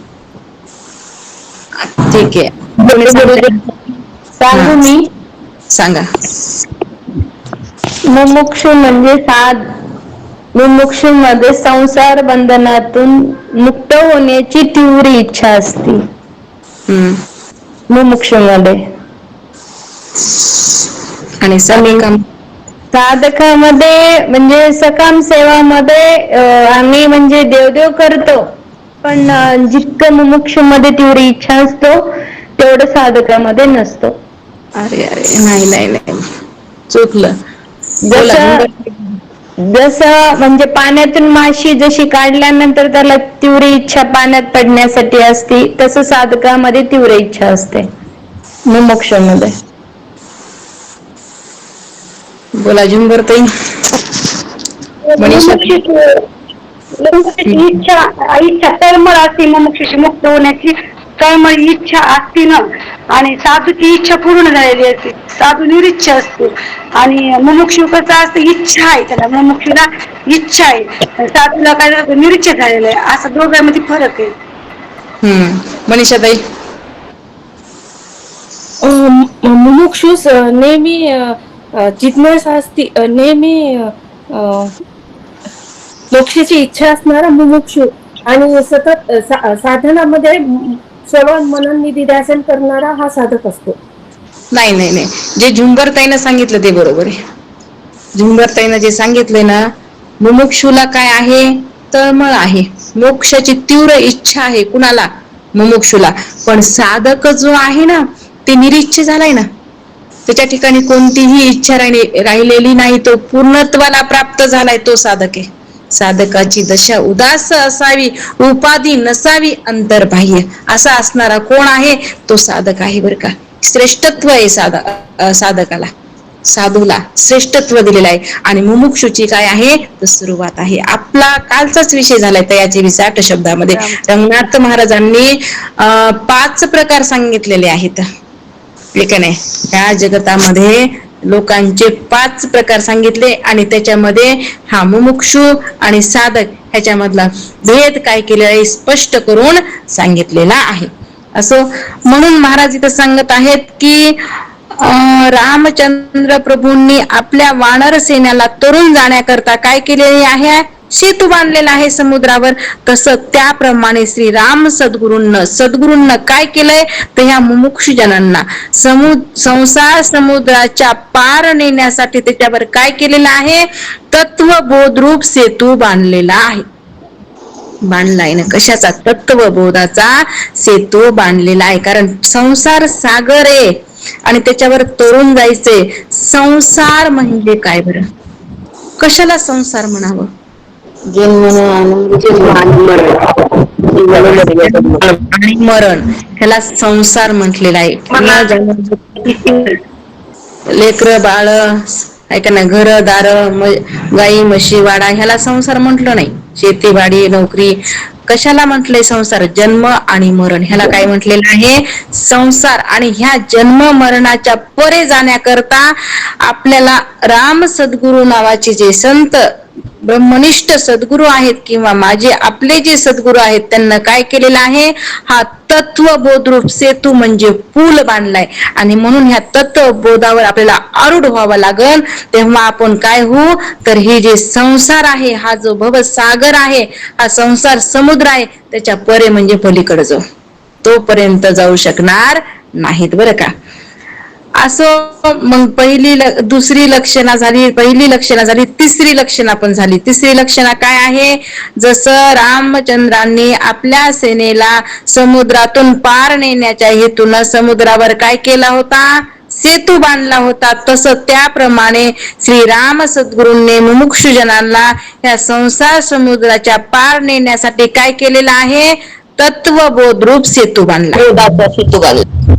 ठीक आहे, कोणी सांगतंय? सांगू मी? सांगा. मुमुक्षु म्हणजे मुमुक्षु मध्ये संसार बंधनातून मुक्त होण्याची तीव्र इच्छा असते मुमुक्षु मध्ये. आणि साधकामध्ये म्हणजे सकाम सेवामध्ये आम्ही म्हणजे देवदेव करतो, पण जितकं मुमुक्षु मध्ये तीव्र इच्छा असतो तेवढं साधकामध्ये नसतो. अरे अरे, नाही नाही नाही, चुकलं. बोला. जसं म्हणजे पाण्यातून माशी जशी काढल्यानंतर त्याला तीव्र इच्छा पाण्यात पडण्यासाठी असते, तसं साधकामध्ये तीव्र इच्छा असते मुमुक्षुमध्ये. बोला झुंबरताई. मनीषा. इच्छा तळमळ असते मुमुक्षुची मुक्त होण्याची, तळमळ इच्छा असते ना. आणि साधूची इच्छा पूर्ण झालेली असते, साधू निरिच्छ असते. आणि मुमुक्षु कसं असतं, इच्छा आहे त्याला, मुमुक्षुला इच्छा आहे, साधूला काय निरिच्छ झालेलं आहे. असं दोघांमध्ये फरक आहे. मनीषाताई. मुमुक्षुस नेहमी जिज्ञासा असती, नेहमी मोक्षाची इच्छा असणारा मुमुक्षु, आणि सतत साधनामध्ये श्रवण मनन निधिध्यासन करणारा हा साधक असतो. नाही नाही नाही, जे झुंबरताईनं सांगितलं ते बरोबर आहे. झुंबरताईनं जे सांगितलंय ना, मुमुक्षुला काय आहे, तळमळ आहे, मोक्षाची तीव्र इच्छा आहे कुणाला, मुमुक्षुला. पण साधक जो आहे ना ते निरीच्छ झालाय ना, त्याच्या ठिकाणी कोणतीही इच्छा राहिलेली नाही, तो पूर्णत्वाला प्राप्त झालाय, तो साधक आहे. साधकाची दशा उदास असावी, उपाधी नसावी अंतर्बाह्य, असा असणारा कोण आहे, तो साधक आहे बरं का. श्रेष्ठत्व आहे साधकाला, साधूला श्रेष्ठत्व दिलेलं आहे. आणि मुमुक्षुची काय आहे, तर सुरुवात आहे. आपला कालचाच विषय झालाय तयाचे 20 शब्दामध्ये. रंगनाथ महाराजांनी 5 प्रकार सांगितलेले आहेत. नाही, या जगतामध्ये लोकांचे 5 प्रकार सांगितले आणि त्याच्यामध्ये हा मुमुक्षु आणि साधक ह्याच्यामधला भेद काय केलेला आहे स्पष्ट करून सांगितलेला आहे. असं म्हणून महाराज इथं सांगत आहेत की रामचंद्र प्रभूंनी आपल्या वानर सेनेला तरुण जाण्याकरता काय केलेले आहे, सेतू बांधलेला आहे समुद्रावर. तसं त्याप्रमाणे श्रीराम सद्गुरूंना काय केलंय तर ह्या मुमुक्षुजनांना संसार समुद्राच्या पार नेण्यासाठी त्याच्यावर काय केलेलं आहे, तत्वबोधरूप सेतू बांधलेला आहे. बांधलाय ना कशाचा, तत्वबोधाचा सेतू बांधलेला आहे. कारण संसार सागर आहे आणि त्याच्यावर तरुण जायचंय. संसार म्हणजे काय बरं, कशाला संसार म्हणावं, आणि मरण ह्याला संसार म्हटलेला आहे. लेकर बाळ ऐका ना, घर दार गाई म्हशी वाडा ह्याला संसार म्हटलं नाही. शेतीवाडी नोकरी कशाला म्हटलंय संसार, जन्म आणि मरण ह्याला काय म्हटलेलं आहे संसार. आणि ह्या जन्म मरणाच्या परे जाण्याकरता आपल्याला राम सद्गुरू नावाचे जे संत ब्रह्मनिष्ठ सद्गुरू आहेत किंवा माझे आपले जे सद्गुरू आहेत त्यांना काय केलेलं आहे, हा तत्वबोधरूप सेतू म्हणजे पूल बांधलाय. आणि म्हणून ह्या तत्वबोधावर आपल्याला आरूढ व्हावं लागल. तेव्हा आपण काय होऊ तर हे जे संसार आहे, हा जो भवसागर आहे, हा संसार समुद्र आहे, त्याच्या परे म्हणजे पलीकडे जाऊ, तोपर्यंत जाऊ शकणार नाहीत बरं का. असं मग दुसरी लक्षणा झाली, पहिली लक्षणा झाली, तिसरी लक्षणा पण झाली. तिसरी लक्षणा काय आहे, जसं रामचंद्रांनी आपल्या सेनेला समुद्रातून पार नेण्याच्या हेतून समुद्रावर काय केला होता, सेतू बांधला होता. तसं त्याप्रमाणे श्रीराम सद्गुरूंनी मुमुक्षुजनांना या संसार समुद्राच्या पार नेण्यासाठी काय केलेलं आहे, तत्वबोधरूप सेतू बांधला. सेतू बांधला.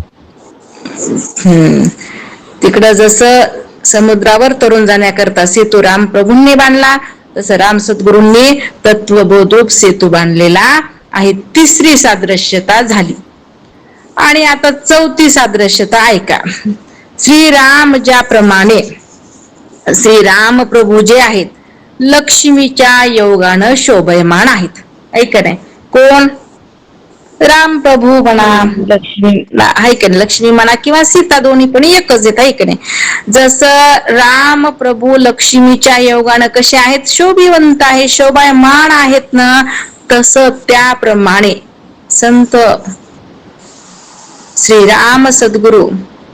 तिकडं जसं समुद्रावर तरुण जाण्याकरता सेतू राम प्रभूंनी बांधला, तसं राम सद्गुरूंनी तत्वबोधरूप सेतू बांधलेला आहे. तिसरी सादृश्यता झाली. आणि आता चौथी सादृश्यता ऐका. श्रीराम ज्याप्रमाणे श्रीराम प्रभू जे आहेत लक्ष्मीच्या योगानं शोभयमान आहेत. ऐक नाही, कोण राम प्रभू म्हणा, लक्ष्मी ऐक नाही, लक्ष्मी म्हणा किंवा सीता दोन्ही पण एकच येत. ऐक नाही, जसं राम प्रभू लक्ष्मीच्या योगानं कसे आहेत, शोभिवंत आहे, शोभायमान आहेत ना, तसं त्याप्रमाणे संत श्रीराम सद्गुरू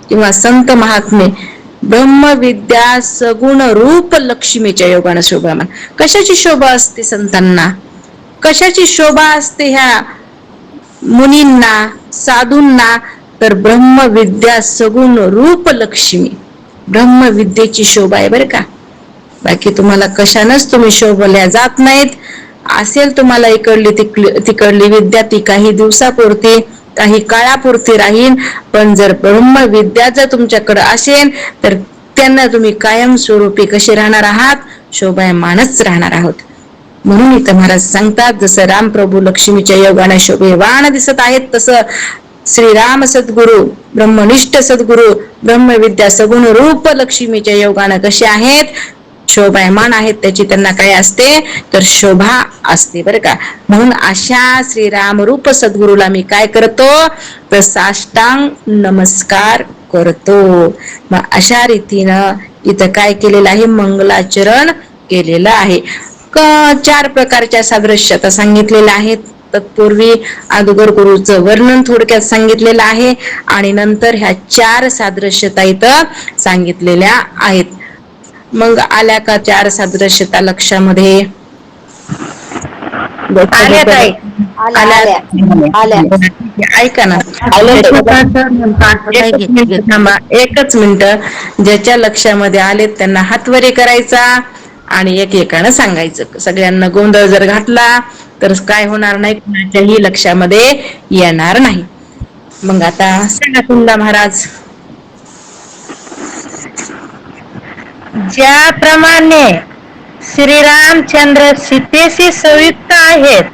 किंवा संत महात्मे ब्रह्मविद्या सगुण रूप लक्ष्मीच्या योगानं शोभायमान. कशाची शोभा असते संतांना, कशाची शोभा असते ह्या मुनींना साधूंना, तर ब्रह्मविद्या सगुण रूप लक्ष्मी, ब्रह्मविद्येची शोभा आहे बरं का. बाकी तुम्हाला कशानच तुम्ही शोभल्या जात नाहीत. असेल तुम्हाला इकडली तिकडली विद्या, ती काही दिवसापुरती काही काळापुरती राहील, पण जर ब्रह्मविद्या जर तुमच्याकडे असेल तर त्यांना तुम्ही कायमस्वरूपी कसे राहणार आहात, शोभायमानच राहणार आहोत. म्हणून इथं महाराज सांगतात, जसं रामप्रभू लक्ष्मीच्या योगाने शोभेवान दिसत आहेत, तसं श्रीराम सद्गुरू ब्रह्मनिष्ठ सद्गुरू ब्रह्मविद्या सगुण रूप लक्ष्मीच्या योगाने कसे आहेत, शोभायमान आहेत. त्याची त्यांना काय असते तर शोभा असते बरं का. म्हणून अशा श्रीराम रूप सद्गुरूला मी काय करतो तर साष्टांग नमस्कार करतो. मग अशा रीतीनं इथं काय केलेलं आहे, मंगलाचरण केलेलं आहे. 4 प्रकारच्या सादृश्यता सांगितलेल्या आहेत. तत्पूर्वी अगोदर गुरुचं वर्णन थोडक्यात सांगितलेलं आहे आणि नंतर ह्या 4 सादृश्यता इथं सांगितलेल्या आहेत. मग आल्या का 4 सादृश्यता लक्षामध्ये? ऐका ना, एकच मिनिट. ज्याच्या लक्षामध्ये आले त्यांना हातवरे करायचा आणि एकेकानं सांगायचं. सगळ्यांना गोंधळ जर घातला तर काय होणार नाही, कुणाच्याही लक्षामध्ये येणार नाही. मग आता सांगा तुमला महाराज. ज्याप्रमाणे श्रीरामचंद्र सीतेशी संयुक्त आहेत,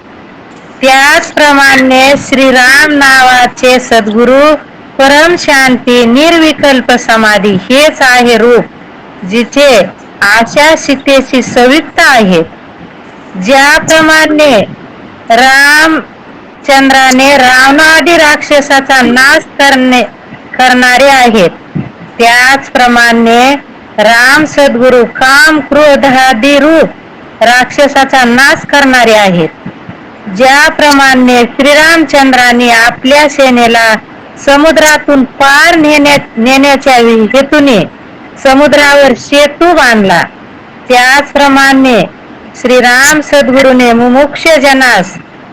त्याचप्रमाणे श्रीराम नावाचे सद्गुरू परम शांती निर्विकल्प समाधी हेच आहे रूप जिचे आशा सीतेशी संयुक्त आहेत. ज्याप्रमाणे रामचंद्राने रावणाआदी राक्षसाचा नाश करणारे आहेत, त्याचप्रमाणे राम सद्गुरु काम क्रोधादी रूप राक्षसाचा नाश करणारे आहेत. ज्याप्रमाणे श्रीरामचंद्राने आपल्या सेनेला समुद्रातून पार नेण्याच्या हेतूने समुद्रावर सेतू बांधला, त्याचप्रमाणे श्रीराम सद्गुरूने मुमुक्ष जनास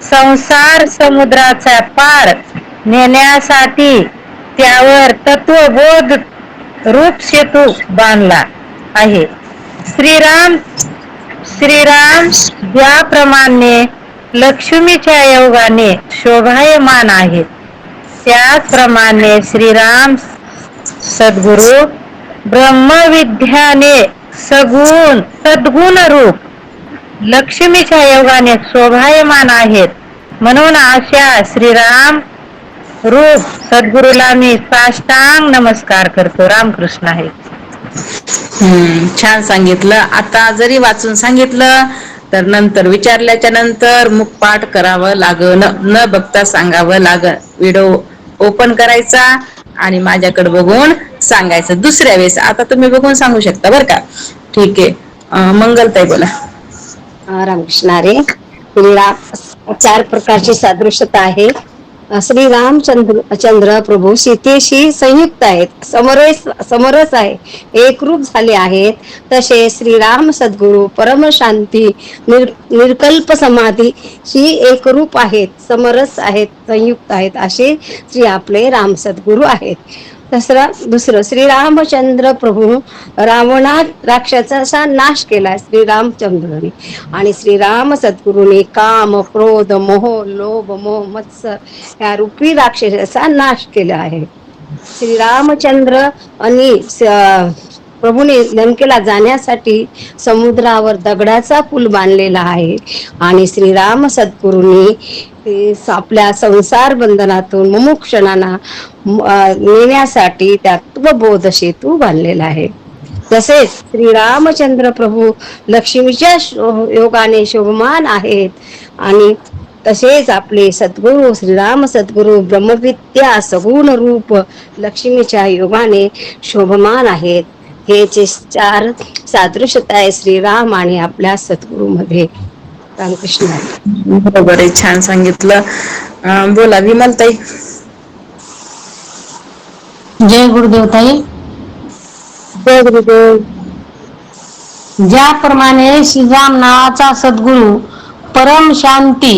संसार समुद्राचा पार नेण्यासाठी त्यावर तत्वबोध रूप सेतू बांधला आहे. श्रीराम ज्याप्रमाणे लक्ष्मीच्या योगाने शोभायमान आहेत, त्याचप्रमाणे श्रीराम सद्गुरु ब्रह्मविद्याने सद्गुण रूप लक्ष्मीच्या योगाने शोभायमान आहेत. म्हणून अशा श्रीराम रूप सद्गुरूला मी साष्टांग नमस्कार करतो. रामकृष्ण आहे. छान सांगितलं. आता जरी वाचून सांगितलं तर नंतर विचारल्याच्या नंतर मुखपाठ करावं लागन, न बघता सांगावं लागन. व्हिडिओ ओपन करायचा आणि माझ्याकडे बघून सांगायचं दुसऱ्या वेळेस. आता तुम्ही बघून सांगू शकता बरं का. ठीक आहे. मंगलताई बोला. रामकृष्ण हरी. चार प्रकारची सादृश्यता आहे. श्री रामचंद्र प्रभू सीतेशी संयुक्त आहेत, समरस आहे, एकरूप झाले आहेत. तसे श्रीराम सद्गुरु परम शांती निर्कल्प समाधी ही एकरूप आहेत, समरस आहेत, संयुक्त आहेत. असे श्री आपले राम सद्गुरु आहेत. दुसरं श्रीरामचंद्र प्रभू रावणा राक्षसाचा नाश केला श्रीरामचंद्राने, आणि श्रीराम सद्गुरूने काम क्रोध मोह लोभ मोह मत्सर या रूपी राक्षसाचा नाश केला आहे. श्रीरामचंद्र आणि प्रभूने लंकेला जाण्यासाठी समुद्रावर दगडाचा पूल बांधलेला आहे, आणि श्रीराम सद्गुरूंनी आपल्या संसार बंधनातून मुमुक्षणांना नेण्यासाठी त्या तत्वबोध सेतू बांधलेला आहे. तसेच श्रीरामचंद्र प्रभू लक्ष्मीच्या योगाने शोभमान आहेत, आणि तसेच आपले सद्गुरू श्रीराम सद्गुरू ब्रह्मविद्या सगुण रूप लक्ष्मीच्या योगाने शोभमान आहेत. हे चार सादृश्यता आहे श्रीराम आणि आपल्या सद्गुरू मध्ये. रामकृष्ण. बरोबर आहे. छान सांगितलं. बोला विमलताई. जय गुरुदेव ताई. जय गुरुदेव. ज्याप्रमाणे श्रीराम नावाचा सद्गुरू परम शांती,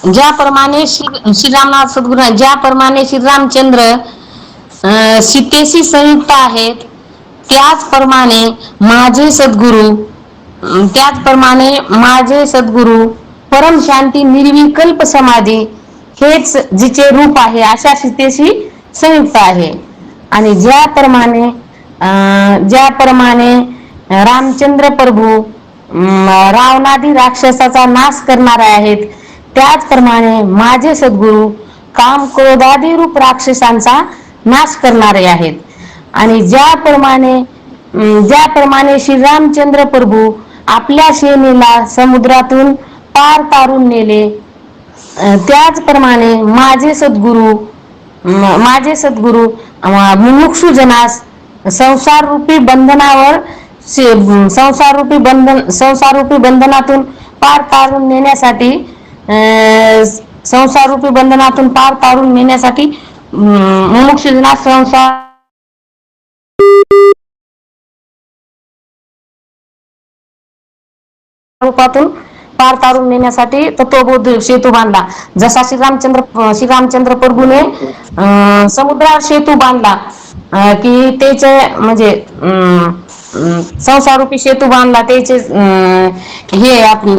ज्याप्रमाणे श्रीराम नावाचा सद्गुरू, ज्याप्रमाणे श्रीरामचंद्र सीतेशी संयुक्त आहेत, त्याचप्रमाणे माझे सद्गुरू परम शांती निर्विकल्प समाधी हेच जिचे रूप आहे अशा सीतेशी संयुक्त आहे. आणि ज्याप्रमाणे रामचंद्र प्रभू रावणादी राक्षसाचा नाश करणारे आहेत, त्याचप्रमाणे माझे सद्गुरू काम क्रोधादी रूप राक्षसांचा नाश करणारे आहेत. आणि ज्याप्रमाणे श्रीरामचंद्र प्रभू आपल्या सेनेला समुद्रातून पार तारून नेले, त्याचप्रमाणे माझे सद्गुरू मुमुक्षु जनास संसार रूपी बंधनातून पार तारून नेण्यासाठी मुमुक्षु जनास संसार रूपातून पार तारून नेण्यासाठी तत्वबोध सेतू बांधला. जसा श्रीरामचंद्र प्रभूने समुद्रावर सेतू बांधला, की त्याचे म्हणजे संसारूपी सेतू बांधला, त्याचे हे आपण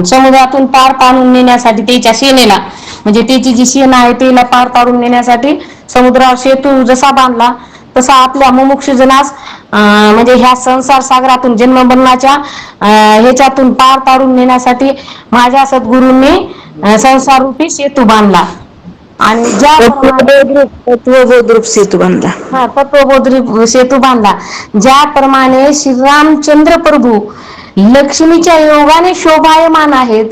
समुद्रातून पार तारून नेण्यासाठी त्याच्या सेनेला, म्हणजे त्याची जी सेना आहे त्याला पार तारून नेण्यासाठी समुद्रावर सेतू जसा बांधला, तसा आपल्या मुमुक्षु जनास म्हणजे ह्या संसार सागरातून जन्ममरणाच्या ह्याच्यातून पार तारून नेण्यासाठी माझ्या सद्गुरूंनी संसार रूपी सेतू बांधला. आणि ज्याप्रमाणे तत्वबोधरूप सेतू बांधला. तत्वबोधरी सेतू बांधला. ज्याप्रमाणे श्रीरामचंद्र प्रभू लक्ष्मीच्या योगाने शोभायमान आहेत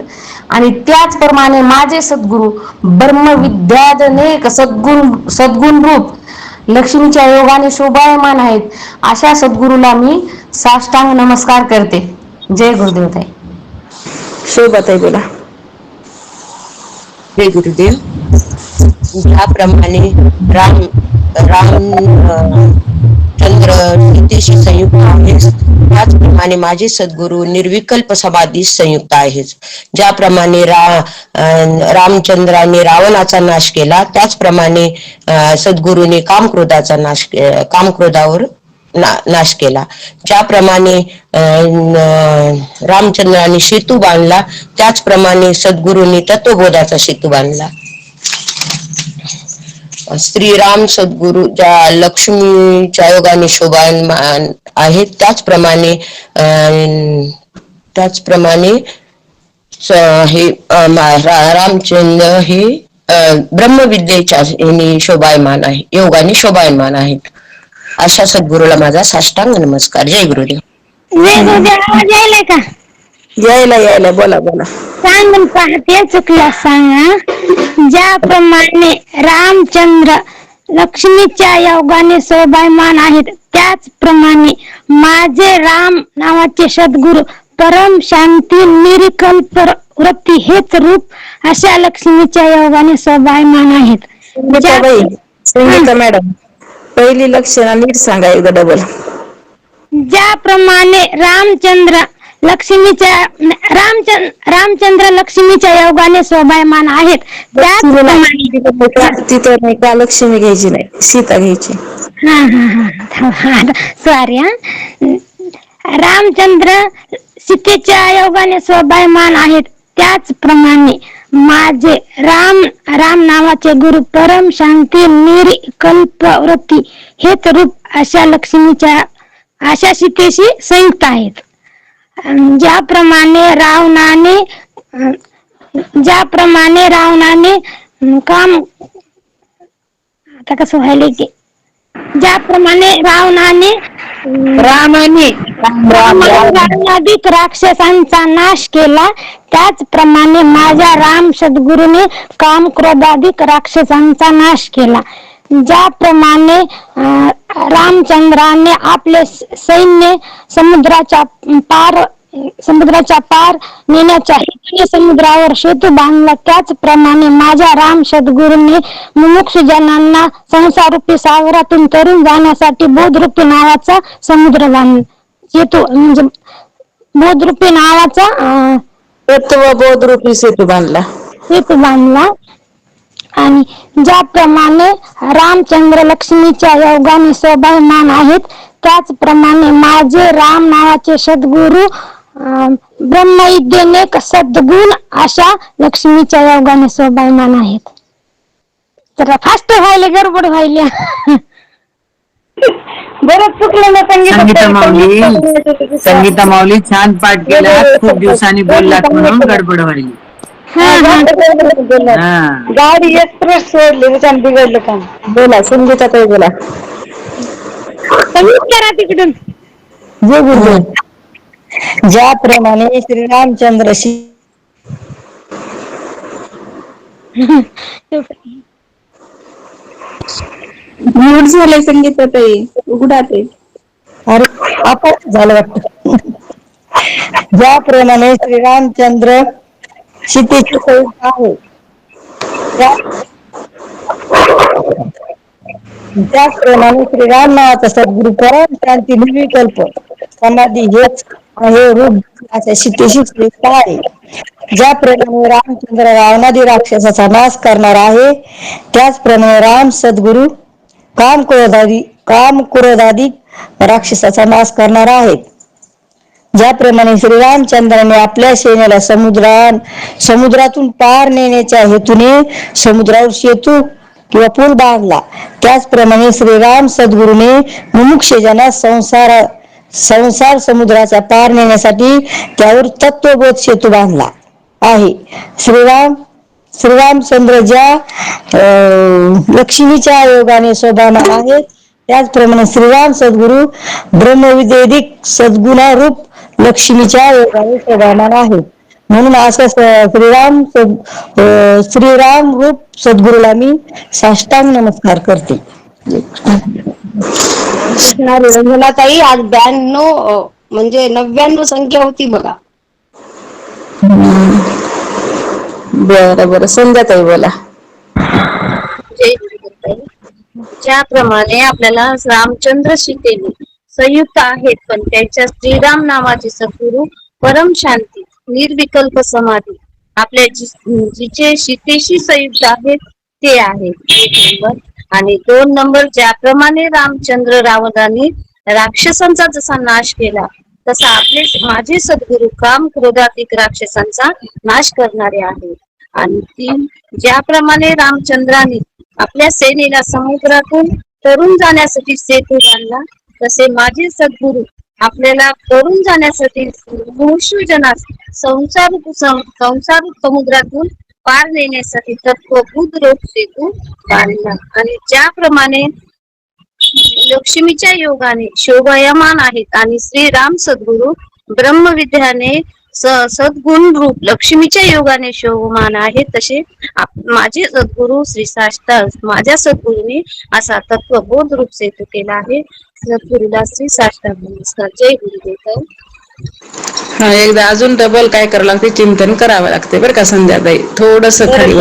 आणि त्याचप्रमाणे माझे सद्गुरु ब्रह्मविद्याधनेक सद्गुण रूप लक्ष्मीच्या योगाने शोभायमान आहेत. अशा सद्गुरूला मी साष्टांग नमस्कार करते. जय गुरुदेव ताई. शोभाताई बोला. जय गुरुदेव. ज्याप्रमाणे राम चंद्र सीतेशी संयुक्त आहेत, त्याचप्रमाणे माझे सद्गुरू निर्विकल्प समाधी संयुक्त आहेत. ज्याप्रमाणे रामचंद्राने रावणाचा नाश केला, त्याचप्रमाणे सद्गुरूने कामक्रोधावर नाश केला. ज्याप्रमाणे रामचंद्राने सेतू बांधला, त्याचप्रमाणे सद्गुरूंनी तत्वबोधाचा सेतू बांधला. श्रीराम सद्गुरु ज्या लक्ष्मीच्या योगाने शोभायमान आहेत, त्याचप्रमाणे हे रामचंद्र हे ब्रह्मविद्येच्या शोभायमान आहे, योगाने शोभायमान आहेत. अशा सद्गुरूला माझा साष्टांग नमस्कार. जय गुरुदेव. जय गुरुदेव. आवाज यायलाय का? यायला बोला. सांगून पाहते, चुकला सांगा. ज्याप्रमाणे रामचंद्र लक्ष्मीच्या योगाने शोभायमान आहेत, त्याचप्रमाणे माझे राम नावाचे सद्गुरु परम शांती निरकल्प वृत्ती हेच रूप अशा लक्ष्मीच्या योगाने शोभायमान आहेत. संगीता मॅडम, पहिली लक्षणा नीट सांगा एकदा डबल. ज्याप्रमाणे रामचंद्र लक्ष्मीच्या योगाने शोभायमान आहेत, त्याचप्रमाणे तिथं नाही का लक्ष्मी घ्यायची नाही, सीता घ्यायची. सॉरी. रामचंद्र सीतेच्या योगाने शोभायमान आहेत, त्याचप्रमाणे माझे राम नावाचे गुरु परम शांती निरकल्प वृत्ती हेच रूप अशा सीतेशी संयुक्त आहेत. ज्याप्रमाणे रावणाने आता कसं व्हायला की ज्याप्रमाणे रामाने राक्षसांचा नाश केला, त्याचप्रमाणे माझ्या राम सद्गुरूने काम क्रोधाधिक राक्षसांचा नाश केला. ज्याप्रमाणे रामचंद्राने आपले सैन्य समुद्राच्या पार नेण्याच्या हेतूने समुद्रावर सेतू बांधला, त्याचप्रमाणे माझ्या राम सद्गुरूंनी मुमुक्षुजनांना संसाररूपी सागरातून तरून जाण्यासाठी बोधरूपी नावाचा समुद्र बांधला. सेतू म्हणजे बोधरूपी नावाचा तत्वबोधरूपी सेतू बांधला. आणि ज्याप्रमाणे रामचंद्र लक्ष्मीच्या योगाने शोभायमान आहेत, त्याचप्रमाणे माझे राम नावाचे सद्गुरु ब्रह्मविद्येने सद्गुण अशा लक्ष्मीच्या योगाने शोभायमान आहेत. तर फास्ट व्हायले, गडबड व्हायले. बरंच चुकलं ना. संगीता माऊली छान पाठ केला, खूप दिवसांनी बोललात म्हणून गडबड व्हायली. गाडी एक्सप्रेस सोडली, त्याच्यानं बिघडलं काम. बोला संगीता ताई बोला. करा तिकडून. जय गुरुदेव. ज्याप्रमाणे श्रीरामचंद्र म्यूट झाले संगीता ताई, उघडा ते. अरे आता झालं वाटतं. ज्याप्रमाणे श्रीरामचंद्र सीतेची संयुक्त आहे, त्याचप्रमाणे श्रीराम नावाचा सद्गुरु परम शांती निर्विकल्प समाधी हेच आहे रूप अशा सीतेशी संयुक्त आहे. ज्याप्रमाणे रामचंद्र रावणादी राक्षसाचा नाश करणार आहे, त्याचप्रमाणे राम सद्गुरु काम क्रोधादी राक्षसाचा नाश करणार आहेत. ज्याप्रमाणे श्रीरामचंद्राने आपल्या सेनेला समुद्रातून पार नेण्याच्या हेतूने समुद्रावर सेतू किंवा पूल बांधला, त्याचप्रमाणे श्रीराम सद्गुरूने मुमुक्षजना संसार समुद्राचा पार नेण्यासाठी त्यावर तत्वबोध सेतू बांधला आहे. श्रीरामचंद्र ज्या लक्ष्मीच्या योगाने शोभामान आहेत, त्याचप्रमाणे श्रीराम सद्गुरु ब्रह्मविदेदिक सद्गुणारूप लक्ष्मीच्या योगाने शोभामान आहेत. म्हणून असं श्रीराम रूप सद्गुरूला मी साष्टांग नमस्कार करते. रंजनाताई, आज 92 म्हणजे 99 संख्या होती बघा. बरं संध्याताई बोला. जय गुरुदेव. ज्याप्रमाणे आपल्याला रामचंद्र सीतेने संयुक्त आहेत, पण त्यांच्या श्रीराम नावाचे सद्गुरु परम शांती निर्विकल्प समाधी आपल्या जिचे सीतेशी संयुक्त आहेत ते आहेत 1 नंबर. आणि 2 नंबर, ज्याप्रमाणे रामचंद्र रावणाने राक्षसांचा जसा नाश केला तसा आपले माझे सद्गुरु काम क्रोधातिक राक्षसांचा नाश करणारे आहेत. आणि 3, ज्याप्रमाणे रामचंद्राने आपल्या सेनेला समुद्रातून तरुण जाण्यासाठी सेतू बांधला, तसे माझे सद्गुरु आपल्याला तरुण जाण्यासाठी मुमुक्षुजनास संसार समुद्रातून पार नेण्यासाठी तत्वभूत रोप सेतू बांधला. आणि ज्याप्रमाणे लक्ष्मीच्या योगाने शोभायमान आहेत आणि श्रीराम सद्गुरु ब्रह्मविद्याने सद्गुण रूप लक्ष्मीच्या योगाने शोभमान आहेत, तसे माझे सद्गुरु श्री साष्टांग माझ्या सद्गुरूंनी असा तत्वबोध रूप सेतू केला आहे. सद्गुरूला श्री साष्टांग नमस्कार. जय गुरुदेव. एकदा अजून डबल काय करावं लागते, चिंतन करावं लागते बरं का संध्याताई, थोडस खाली.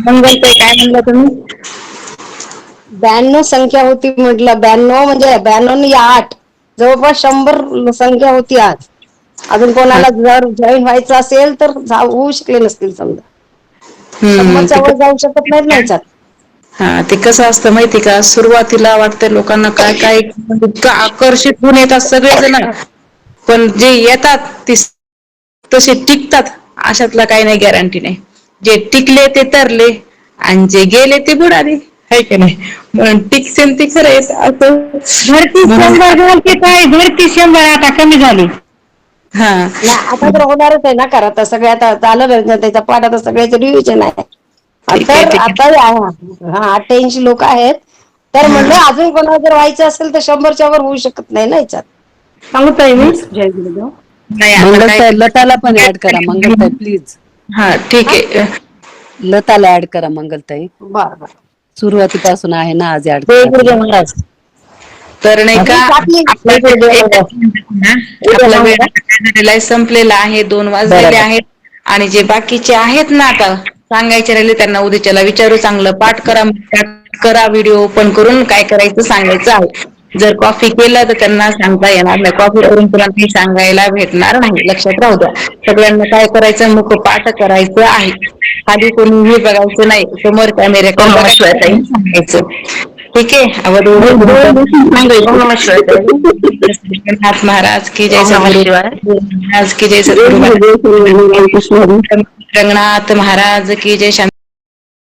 मंगलताई काय म्हणलं तुम्ही? 92 संख्या होती म्हटलं. 92 म्हणजे 92 या 8 जवळपास 100 संख्या होती आज. अजून कोणाला जर जॉईन व्हायचं असेल तर होऊ शकले नसतील समजा. 100च्या वर जाऊ शकत नाहीत नाहीच्यात. हा, ते कसं असतं माहिती का, सुरुवातीला वाटतं लोकांना काय काय इतकं आकर्षित होऊन येतात सगळेजण, पण जे येतात ते तसे टिकतात अशातला काही नाही, गॅरंटी नाही. जे टिकले ते तरले आणि जे गेले ते बुडाले, आहे की नाही. म्हणून टिकते ते खरं येत असं. धरती 100 की काय, धरती 100 आता कमी झाली. हा, आता तर होणारच आहे ना. करा आता सगळे आता झालं त्याचा पाठ, आता सगळ्याचं रिव्हिजन आहे. तर आता 88 लोक आहेत. तर म्हणलं अजून कोणाला जर व्हायचं असेल तर 100च्या वर होऊ शकत नाही ना याच्यात. सांगताय मी. जय गुरुदेव. मंगलताई, लताला पण ऍड करा मंगलताई प्लीज. हा ठीक आहे. लताला ऍड करा मंगलताई. बरं सुरुवातीपासून आहे ना, आज ऍड जय गुरुदेव महाराज. तर नाही का, आपला वेळ झालेला आहे, संपलेला आहे, 2 वाजलेले आहेत. आणि जे बाकीचे आहेत ना, आता सांगायचे राहिले त्यांना उद्याच्याला विचारू, चांगलं पाठ करा, व्हिडिओ ओपन करून काय करायचं सांगायचं आहे. जर कॉफी केलं तर त्यांना सांगता येणार नाही, कॉफी करून तुला काही सांगायला भेटणार नाही, लक्षात राहू द्या. सगळ्यांना काय करायचं, मुख पाठ करायचं आहे. खाली कोणीही बघायचं नाही, समोर कॅमेऱ्याकडे सांगायचं. ठीक आहे. जगन्नाथ महाराज की जय, महाराज की जय, सद्गुरु रंगनाथ महाराज की जय.